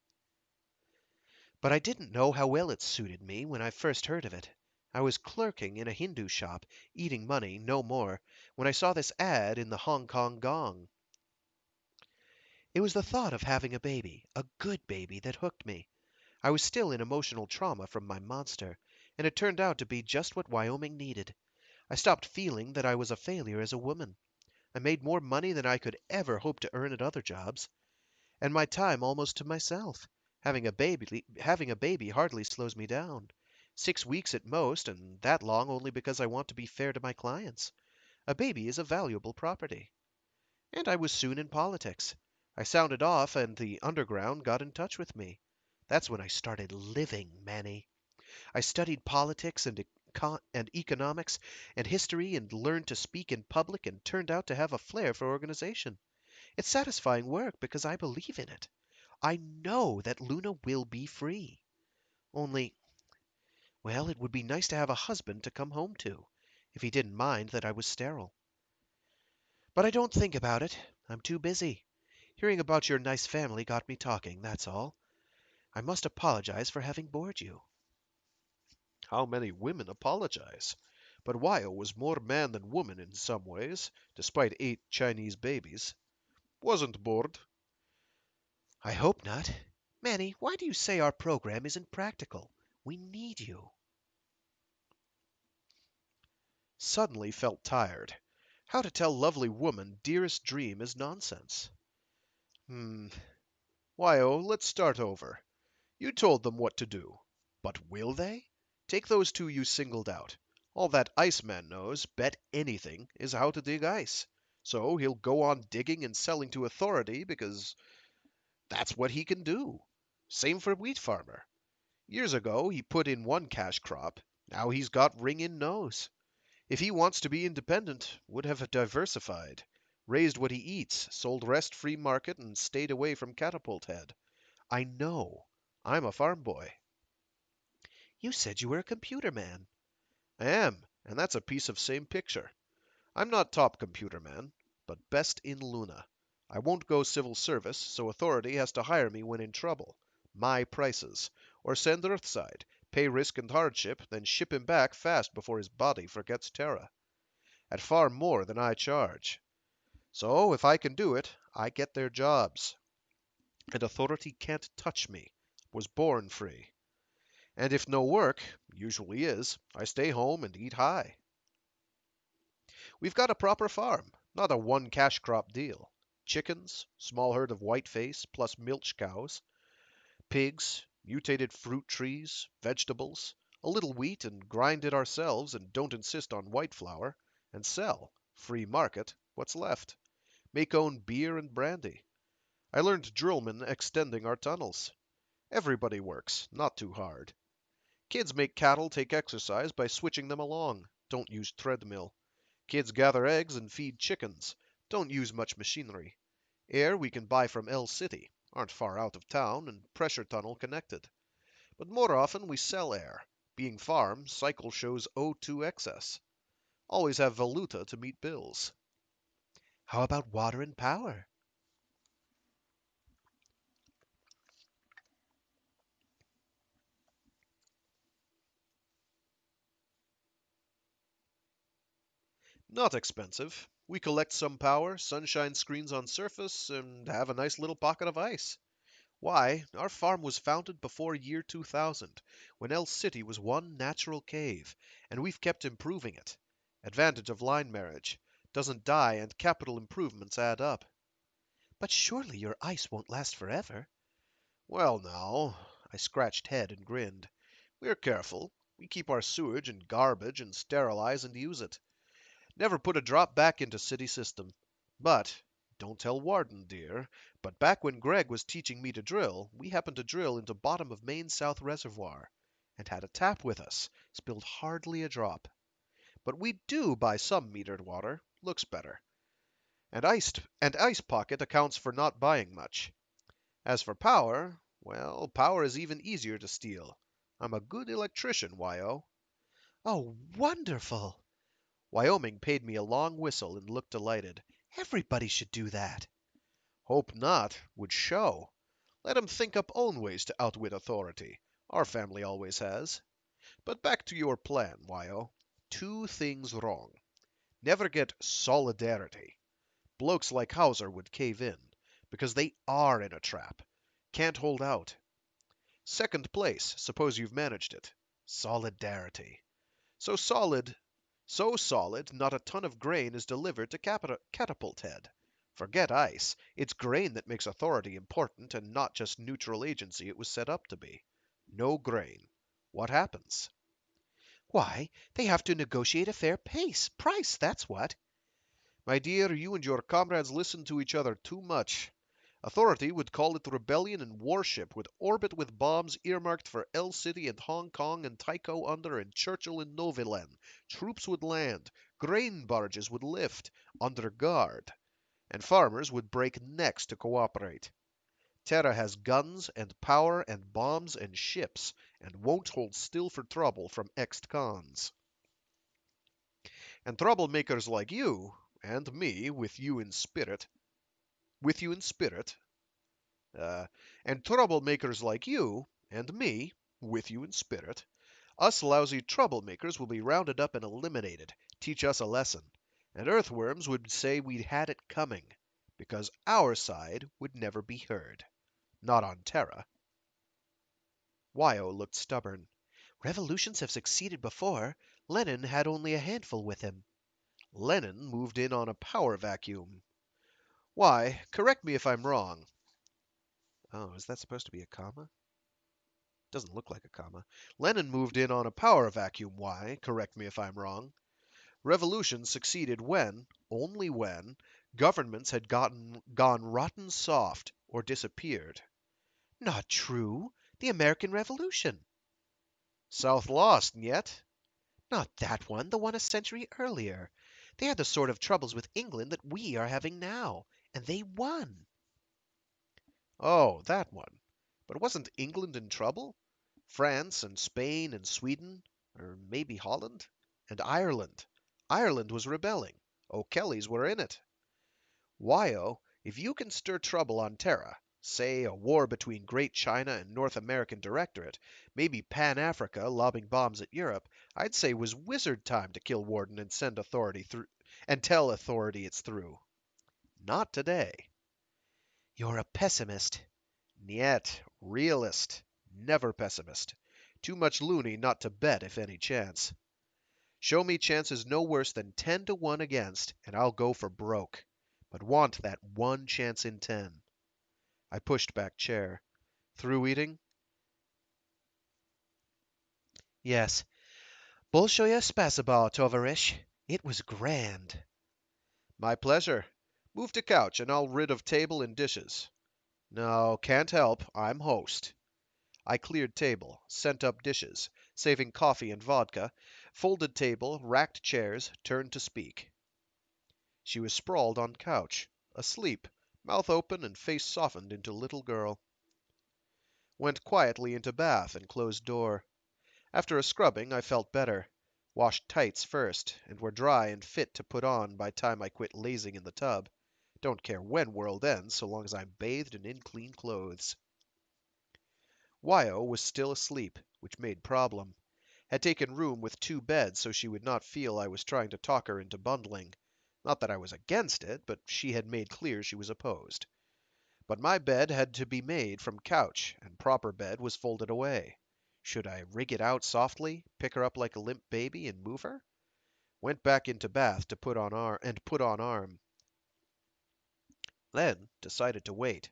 But I didn't know how well it suited me when I first heard of it. I was clerking in a Hindu shop, eating money, no more, when I saw this ad in the Hong Kong Gong. It was the thought of having a good baby, that hooked me. I was still in emotional trauma from my monster, and it turned out to be just what Wyoming needed. I stopped feeling that I was a failure as a woman. I made more money than I could ever hope to earn at other jobs, and my time almost to myself. Having a baby hardly slows me down. 6 weeks at most, and that long only because I want to be fair to my clients. A baby is a valuable property. And I was soon in politics. I sounded off, and the underground got in touch with me. That's when I started living, Manny. I studied politics and economics and history and learned to speak in public and turned out to have a flair for organization. It's satisfying work because I believe in it. I know that Luna will be free. Only, well, it would be nice to have a husband to come home to, if he didn't mind that I was sterile. But I don't think about it. I'm too busy. Hearing about your nice family got me talking, that's all. I must apologize for having bored you. How many women apologize? But Wyo was more man than woman in some ways, despite 8 Chinese babies. Wasn't bored. I hope not. Manny, why do you say our program isn't practical? We need you. Suddenly felt tired. How to tell lovely woman dearest dream is nonsense. Wyo, let's start over. You told them what to do. But will they? Take those 2 you singled out. All that Iceman knows, bet anything, is how to dig ice. So he'll go on digging and selling to authority because that's what he can do. Same for Wheat Farmer. Years ago he put in 1 cash crop. Now he's got ring in nose. If he wants to be independent, would have diversified. Raised what he eats, sold rest free market, and stayed away from Catapult Head. I know. I'm a farm boy. You said you were a computer man. I am, and that's a piece of same picture. I'm not top computer man, but best in Luna. I won't go civil service, so authority has to hire me when in trouble. My prices. Or send Earthside, pay risk and hardship, then ship him back fast before his body forgets Terra. At far more than I charge. So if I can do it, I get their jobs. And authority can't touch me. Was born free. And if no work, usually is, I stay home and eat high. We've got a proper farm, not a 1 cash crop deal. Chickens, small herd of whiteface, plus milch cows, pigs, mutated fruit trees, vegetables, a little wheat, and grind it ourselves and don't insist on white flour, and sell, free market, what's left. Make own beer and brandy. I learned drillman extending our tunnels. Everybody works, not too hard. Kids make cattle take exercise by switching them along. Don't use treadmill. Kids gather eggs and feed chickens. Don't use much machinery. Air we can buy from L City. Aren't far out of town and pressure tunnel connected. But more often we sell air. Being farm, cycle shows O2 excess. Always have valuta to meet bills. How about water and power? Not expensive. We collect some power, sunshine screens on surface, and have a nice little pocket of ice. Why, our farm was founded before year 2000, when El City was one natural cave, and we've kept improving it. Advantage of line marriage. Doesn't die and capital improvements add up. But surely your ice won't last forever. Well, now, I scratched head and grinned. We're careful. We keep our sewage and garbage and sterilize and use it. Never put a drop back into city system. But, don't tell Warden, dear, but back when Greg was teaching me to drill, we happened to drill into bottom of Main South Reservoir, and had a tap with us, spilled hardly a drop. But we do buy some metered water, looks better. And Ice Pocket accounts for not buying much. As for power, well, power is even easier to steal. I'm a good electrician, Wyo. Oh, wonderful! Wyoming paid me a long whistle and looked delighted. Everybody should do that. Hope not. Would show. Let 'em think up own ways to outwit authority. Our family always has. But back to your plan, Wyo. Two things wrong. Never get solidarity. Blokes like Hauser would cave in, because they are in a trap. Can't hold out. Second place, suppose you've managed it. Solidarity. So solid, not a ton of grain is delivered to Catapult Head. Forget ice. It's grain that makes authority important and not just neutral agency it was set up to be. No grain. What happens? Why, they have to negotiate a fair price, that's what. My dear, you and your comrades listen to each other too much. Authority would call it rebellion and warship, would orbit with bombs earmarked for El City and Hong Kong and Tycho under and Churchill and Novilen. Troops would land, grain barges would lift, under guard, and farmers would break necks to cooperate. Terra has guns and power and bombs and ships, and won't hold still for trouble from ex-cons. And troublemakers like you, and me, with you in spirit, uh, and troublemakers like you, and me, with you in spirit, us lousy troublemakers will be rounded up and eliminated, teach us a lesson, and earthworms would say we'd had it coming, because our side would never be heard. Not on Terra. Wyo looked stubborn. Revolutions have succeeded before. Lenin had only a handful with him. Lenin moved in on a power vacuum. Why, correct me if I'm wrong. Oh, is that supposed to be a comma? Doesn't look like a comma. Lenin moved in on a power vacuum. Why, correct me if I'm wrong. Revolutions succeeded when, only when, governments had gone rotten soft or disappeared. Not true. The American Revolution. South lost, yet? Not that one, the one a century earlier. They had the sort of troubles with England that we are having now, and they won. Oh, that one. But wasn't England in trouble? France and Spain and Sweden, or maybe Holland? And Ireland. Ireland was rebelling. O'Kellys were in it. Wyo, if you can stir trouble on Terra, say a war between Great China and North American Directorate, maybe Pan-Africa lobbing bombs at Europe, I'd say was wizard time to kill Warden and send authority through and tell authority it's through. Not today. You're a pessimist. Niet, realist, never pessimist. Too much loony not to bet if any chance. Show me chances no worse than 10 to 1 against, and I'll go for broke. But want that one chance in 10. I pushed back chair. Through eating? Yes. Bolshoye spasibo, tovarish. It was grand. My pleasure. Move to couch and I'll rid of table and dishes. No, can't help. I'm host. I cleared table, sent up dishes, saving coffee and vodka, folded table, racked chairs, turned to speak. She was sprawled on couch, asleep, mouth open and face softened into little girl. Went quietly into bath and closed door. After a scrubbing, I felt better. Washed tights first, and were dry and fit to put on by time I quit lazing in the tub. Don't care when world ends, so long as I'm bathed and in clean clothes. Wyo was still asleep, which made problem. Had taken room with 2 beds so she would not feel I was trying to talk her into bundling. Not that I was against it, but she had made clear she was opposed. But my bed had to be made from couch, and proper bed was folded away. Should I rig it out softly, pick her up like a limp baby, and move her? Went back into bath to put on arm. Then decided to wait.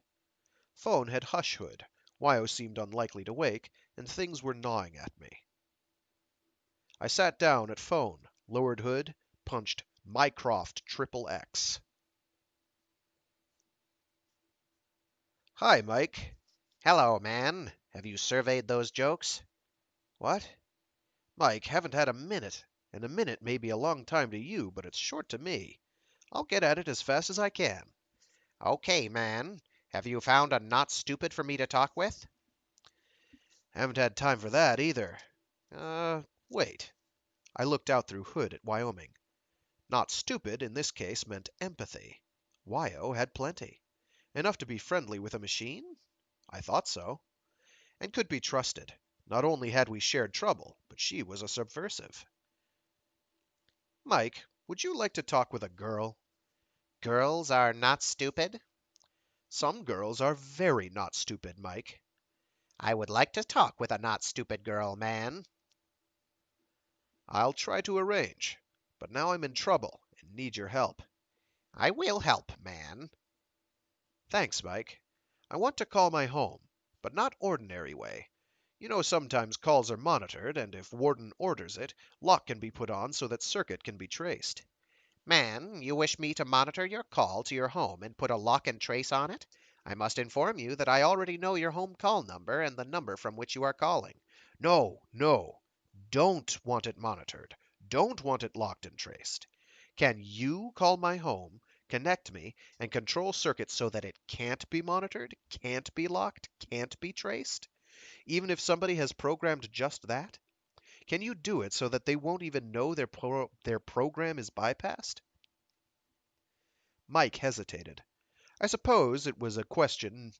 Phone had hush hood. Wyo seemed unlikely to wake, and things were gnawing at me. I sat down at phone, lowered hood, punched Mycroft XXX. Hi, Mike. Hello, man. Have you surveyed those jokes? What? Mike, haven't had a minute, and a minute may be a long time to you, but it's short to me. I'll get at it as fast as I can. Okay, man. Have you found a not stupid for me to talk with? Haven't had time for that either. Wait. I looked out through Hood at Wyoming. Not stupid in this case meant empathy. Wyo had plenty. Enough to be friendly with a machine? I thought so. And could be trusted. Not only had we shared trouble, but she was a subversive. Mike, would you like to talk with a girl? Girls are not stupid? Some girls are very not stupid, Mike. I would like to talk with a not stupid girl, man. I'll try to arrange. But now I'm in trouble and need your help. I will help, man. Thanks, Mike. I want to call my home, but not ordinary way. You know sometimes calls are monitored, and if Warden orders it, lock can be put on so that circuit can be traced. Man, you wish me to monitor your call to your home and put a lock and trace on it? I must inform you that I already know your home call number and the number from which you are calling. No, no. Don't want it monitored. Don't want it locked and traced. Can you call my home, connect me, and control circuits so that it can't be monitored, can't be locked, can't be traced? Even if somebody has programmed just that? Can you do it so that they won't even know their program is bypassed? Mike hesitated. I suppose it was a question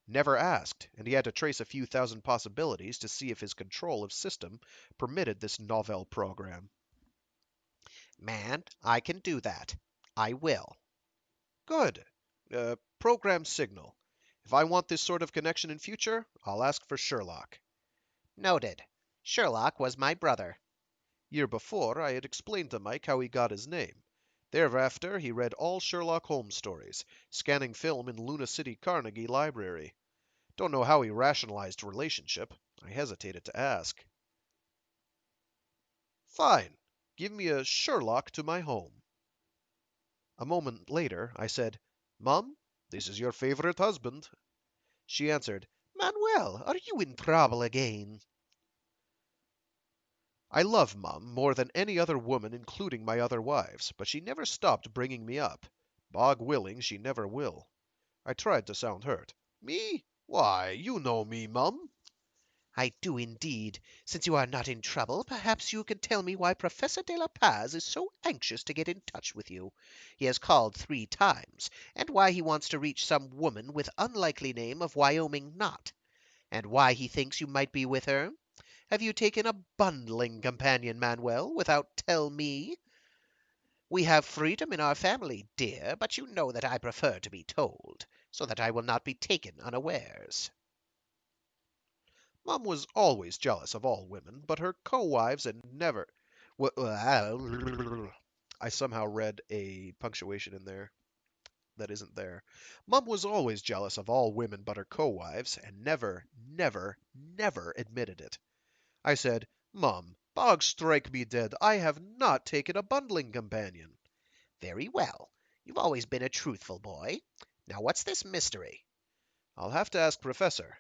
never asked, and he had to trace a few thousand possibilities to see if his control of system permitted this novel program. Man, I can do that. I will. Good. Program signal. If I want this sort of connection in future, I'll ask for Sherlock. Noted. Sherlock was my brother. Year before, I had explained to Mike how he got his name. Thereafter, he read all Sherlock Holmes stories, scanning film in Luna City Carnegie Library. Don't know how he rationalized relationship. I hesitated to ask. Fine. Give me a Sherlock to my home. A moment later, I said, Mum, this is your favorite husband. She answered, Manuel, are you in trouble again? I love Mum more than any other woman, including my other wives, but she never stopped bringing me up. Bog willing, she never will. I tried to sound hurt. Me? Why, you know me, Mum. I do indeed. Since you are not in trouble, perhaps you can tell me why Professor de la Paz is so anxious to get in touch with you. He has called 3 times, and why he wants to reach some woman with unlikely name of Wyoming Knot, and why he thinks you might be with her. Have you taken a bundling companion, Manuel, without tell me? We have freedom in our family, dear, but you know that I prefer to be told, so that I will not be taken unawares. Mum was always jealous of all women, but her co-wives and never. I somehow read a punctuation in there that isn't there. Mum was always jealous of all women but her co-wives, and never, never, never admitted it. I said, Mum, bog strike me dead, I have not taken a bundling companion. Very well. You've always been a truthful boy. Now what's this mystery? I'll have to ask Professor.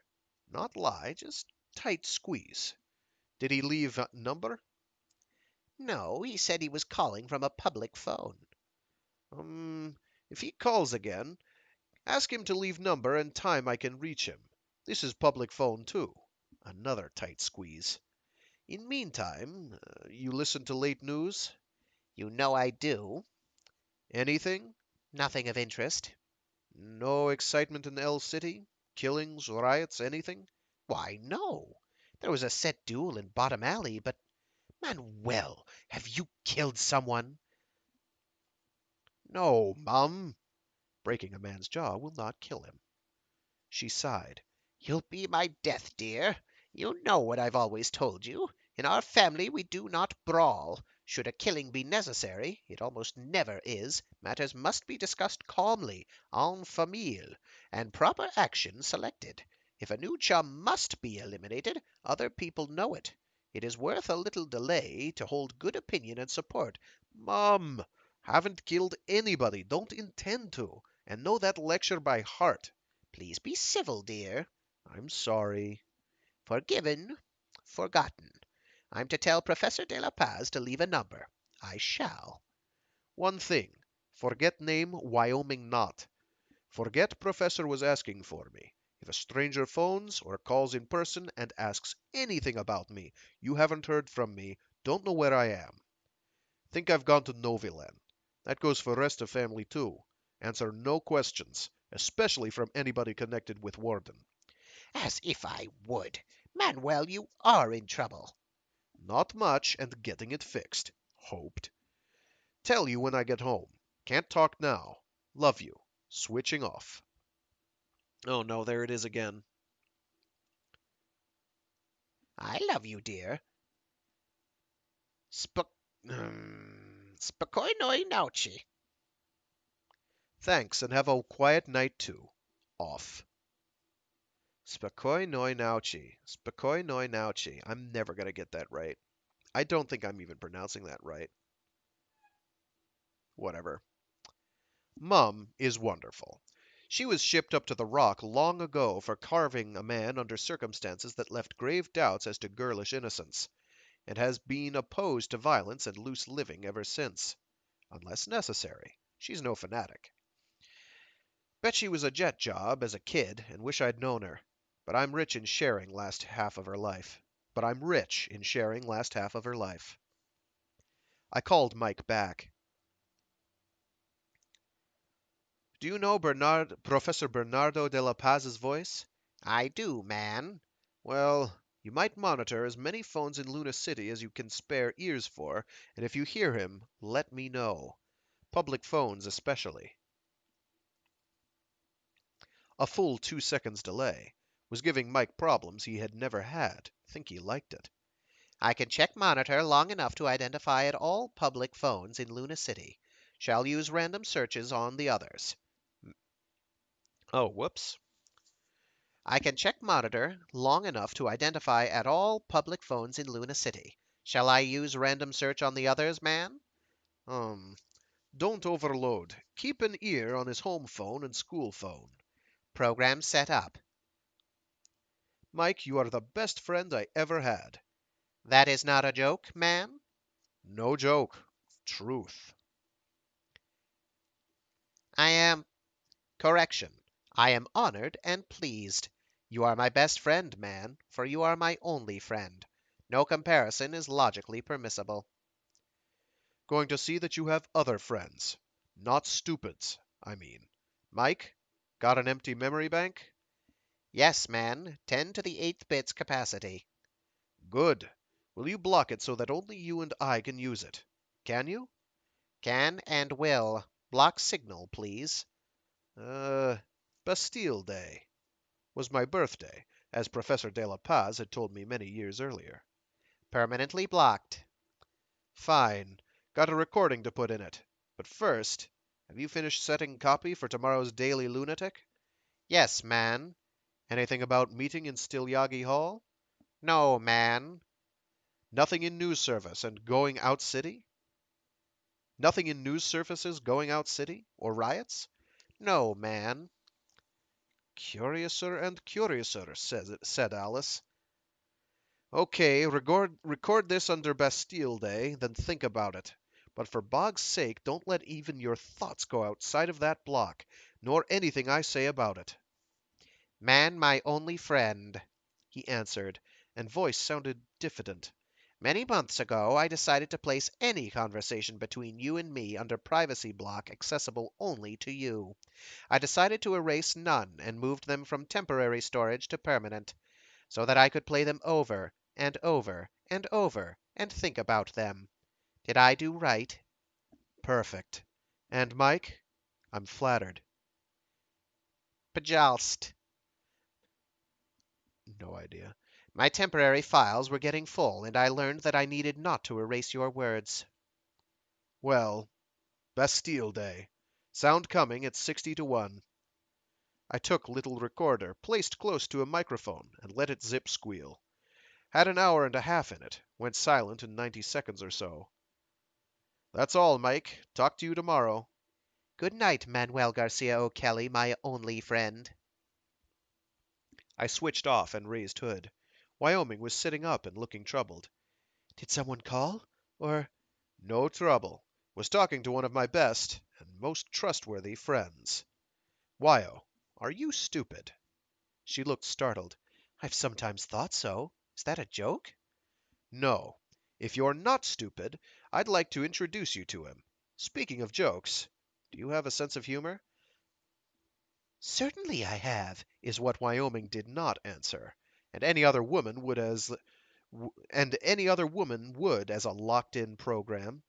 Not lie, just tight squeeze. Did he leave a number? No, he said he was calling from a public phone. If he calls again, ask him to leave number and time I can reach him. This is public phone too. Another tight squeeze. In meantime, you listen to late news? You know I do. Anything? Nothing of interest. No excitement in L City? Killings, riots, anything? Why, no. There was a set duel in Bottom Alley, but Manuel, have you killed someone? No, Mum. Breaking a man's jaw will not kill him. She sighed. You'll be my death, dear. You know what I've always told you. In our family we do not brawl. Should a killing be necessary, it almost never is, matters must be discussed calmly, en famille, and proper action selected. If a new chum must be eliminated, other people know it. It is worth a little delay to hold good opinion and support. Mum, haven't killed anybody, don't intend to, and know that lecture by heart. Please be civil, dear. I'm sorry. Forgiven, forgotten. I'm to tell Professor de la Paz to leave a number. I shall. One thing. Forget name Wyoming Knot. Forget Professor was asking for me. If a stranger phones or calls in person and asks anything about me you haven't heard from me, Don't know where I am. Think I've gone to Novilen. That goes for rest of family too. Answer no questions, especially from anybody connected with Warden. As if I would. Manuel, you are in trouble. Not much, and getting it fixed. Hoped. Tell you when I get home. Can't talk now. Love you. Switching off. Oh no, there it is again. I love you, dear. Spokojnej nocy. Thanks, and have a quiet night too. Off. Spokojnej nocy. Spokojnej nocy. I'm never gonna get that right. I don't think I'm even pronouncing that right. Whatever. Mum is wonderful. She was shipped up to the Rock long ago for carving a man under circumstances that left grave doubts as to girlish innocence, and has been opposed to violence and loose living ever since. Unless necessary. She's no fanatic. Bet she was a jet job as a kid, and wish I'd known her. But I'm rich in sharing last half of her life. I called Mike back. Do you know Professor Bernardo de la Paz's voice? I do, man. Well, you might monitor as many phones in Luna City as you can spare ears for, and if you hear him, let me know. Public phones especially. A full 2 seconds delay was giving Mike problems he had never had. Think he liked it. I can check monitor long enough to identify at all public phones in Luna City. Shall use random searches on the others. Oh, whoops. I can check monitor long enough to identify at all public phones in Luna City. Shall I use random search on the others, man? Don't overload. Keep an ear on his home phone and school phone. Program set up. Mike, you are the best friend I ever had. That is not a joke, man? No joke. Truth. Correction. I am honored and pleased. You are my best friend, man, for you are my only friend. No comparison is logically permissible. Going to see that you have other friends. Not stupids, I mean. Mike, got an empty memory bank? Yes, man, 10 to the 8th bits capacity. Good. Will you block it so that only you and I can use it? Can you? Can and will. Block signal, please. Bastille Day was my birthday, as Professor de la Paz had told me many years earlier. Permanently blocked. Fine. Got a recording to put in it. But first, have you finished setting copy for tomorrow's Daily Lunatic? Yes, man. Anything about meeting in Stilyagi Hall? No, man. Nothing in news service and going out city? Nothing in news services going out city? Or riots? No, man. Curiouser and curiouser, said Alice. Okay, record this under Bastille Day, then think about it. But for Bog's sake, don't let even your thoughts go outside of that block, nor anything I say about it. Man, my only friend, he answered, and voice sounded diffident. Many months ago, I decided to place any conversation between you and me under privacy block accessible only to you. I decided to erase none and moved them from temporary storage to permanent, so that I could play them over and over and over and think about them. Did I do right? Perfect. And Mike? I'm flattered. Pjalst. No idea. My temporary files were getting full, and I learned that I needed not to erase your words. Well, Bastille Day. Sound coming at 60 to 1. I took little recorder, placed close to a microphone, and let it zip squeal. Had an hour and a half in it, went silent in 90 seconds or so. That's all, Mike. Talk to you tomorrow. Good night, Manuel Garcia O'Kelly, my only friend. I switched off and raised hood. Wyoming was sitting up and looking troubled. Did someone call? Or... No trouble. Was talking to one of my best and most trustworthy friends. Wyo, are you stupid? She looked startled. I've sometimes thought so. Is that a joke? No. If you're not stupid, I'd like to introduce you to him. Speaking of jokes, do you have a sense of humor? Certainly I have. Is what Wyoming did not answer, and any other woman would as a locked-in program.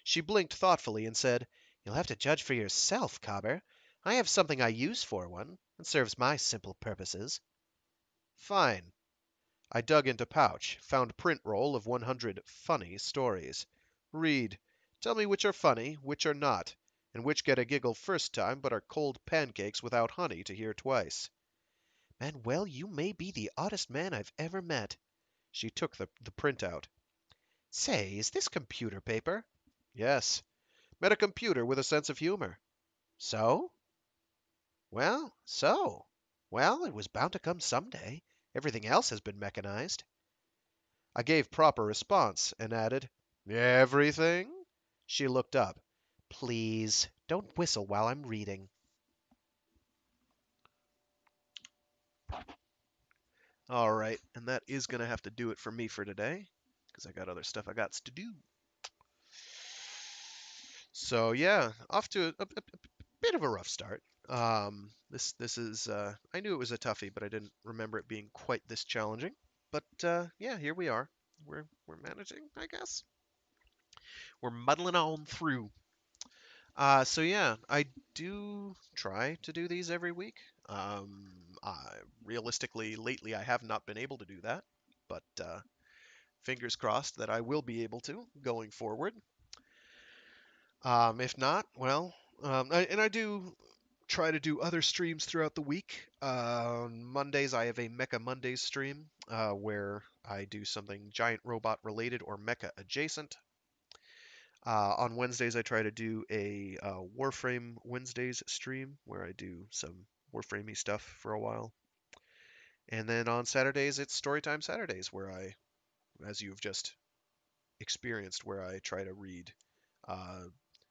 She blinked thoughtfully and said, You'll have to judge for yourself, Cobber. I have something I use for one. It serves my simple purposes. "Fine." I dug into pouch, found print roll of 100 funny stories. "Read. Tell me which are funny, which are not, and which get a giggle first time but are cold pancakes without honey to hear twice." Manuel, you may be the oddest man I've ever met. She took the printout. Say, is this computer paper? "Yes. Met a computer with a sense of humor." So? So. Well, it was bound to come someday. Everything else has been mechanized. I gave proper response and added, "Everything?" She looked up. Please, don't whistle while I'm reading. All right, and that is going to have to do it for me for today because I got other stuff I got to do. So yeah, off to a bit of a rough start. This is I knew it was a toughie, but I didn't remember it being quite this challenging. But yeah, here we are. We're managing, I guess. We're muddling on through. So yeah, I do try to do these every week. Realistically, lately I have not been able to do that, but fingers crossed that I will be able to going forward. If not, well, I do try to do other streams throughout the week. On Mondays, I have a Mecha Mondays stream where I do something giant robot related or mecha adjacent. On Wednesdays, I try to do a Warframe Wednesdays stream where I do some Warframey stuff for a while. And then on Saturdays, it's Storytime Saturdays where I, as you've just experienced, where I try to read uh,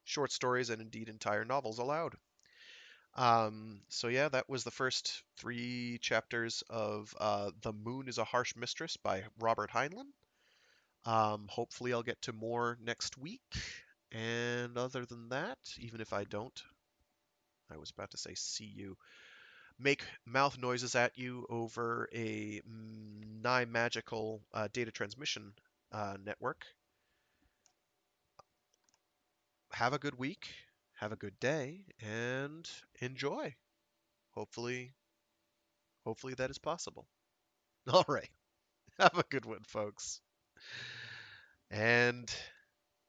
short stories and indeed entire novels aloud. So yeah, that was the first 3 chapters of The Moon is a Harsh Mistress by Robert Heinlein. Hopefully I'll get to more next week. And other than that, even if I don't, I was about to say see you, make mouth noises at you over a nigh magical data transmission network. Have a good week, have a good day, and enjoy. Hopefully, hopefully that is possible. All right. Have a good one, folks. And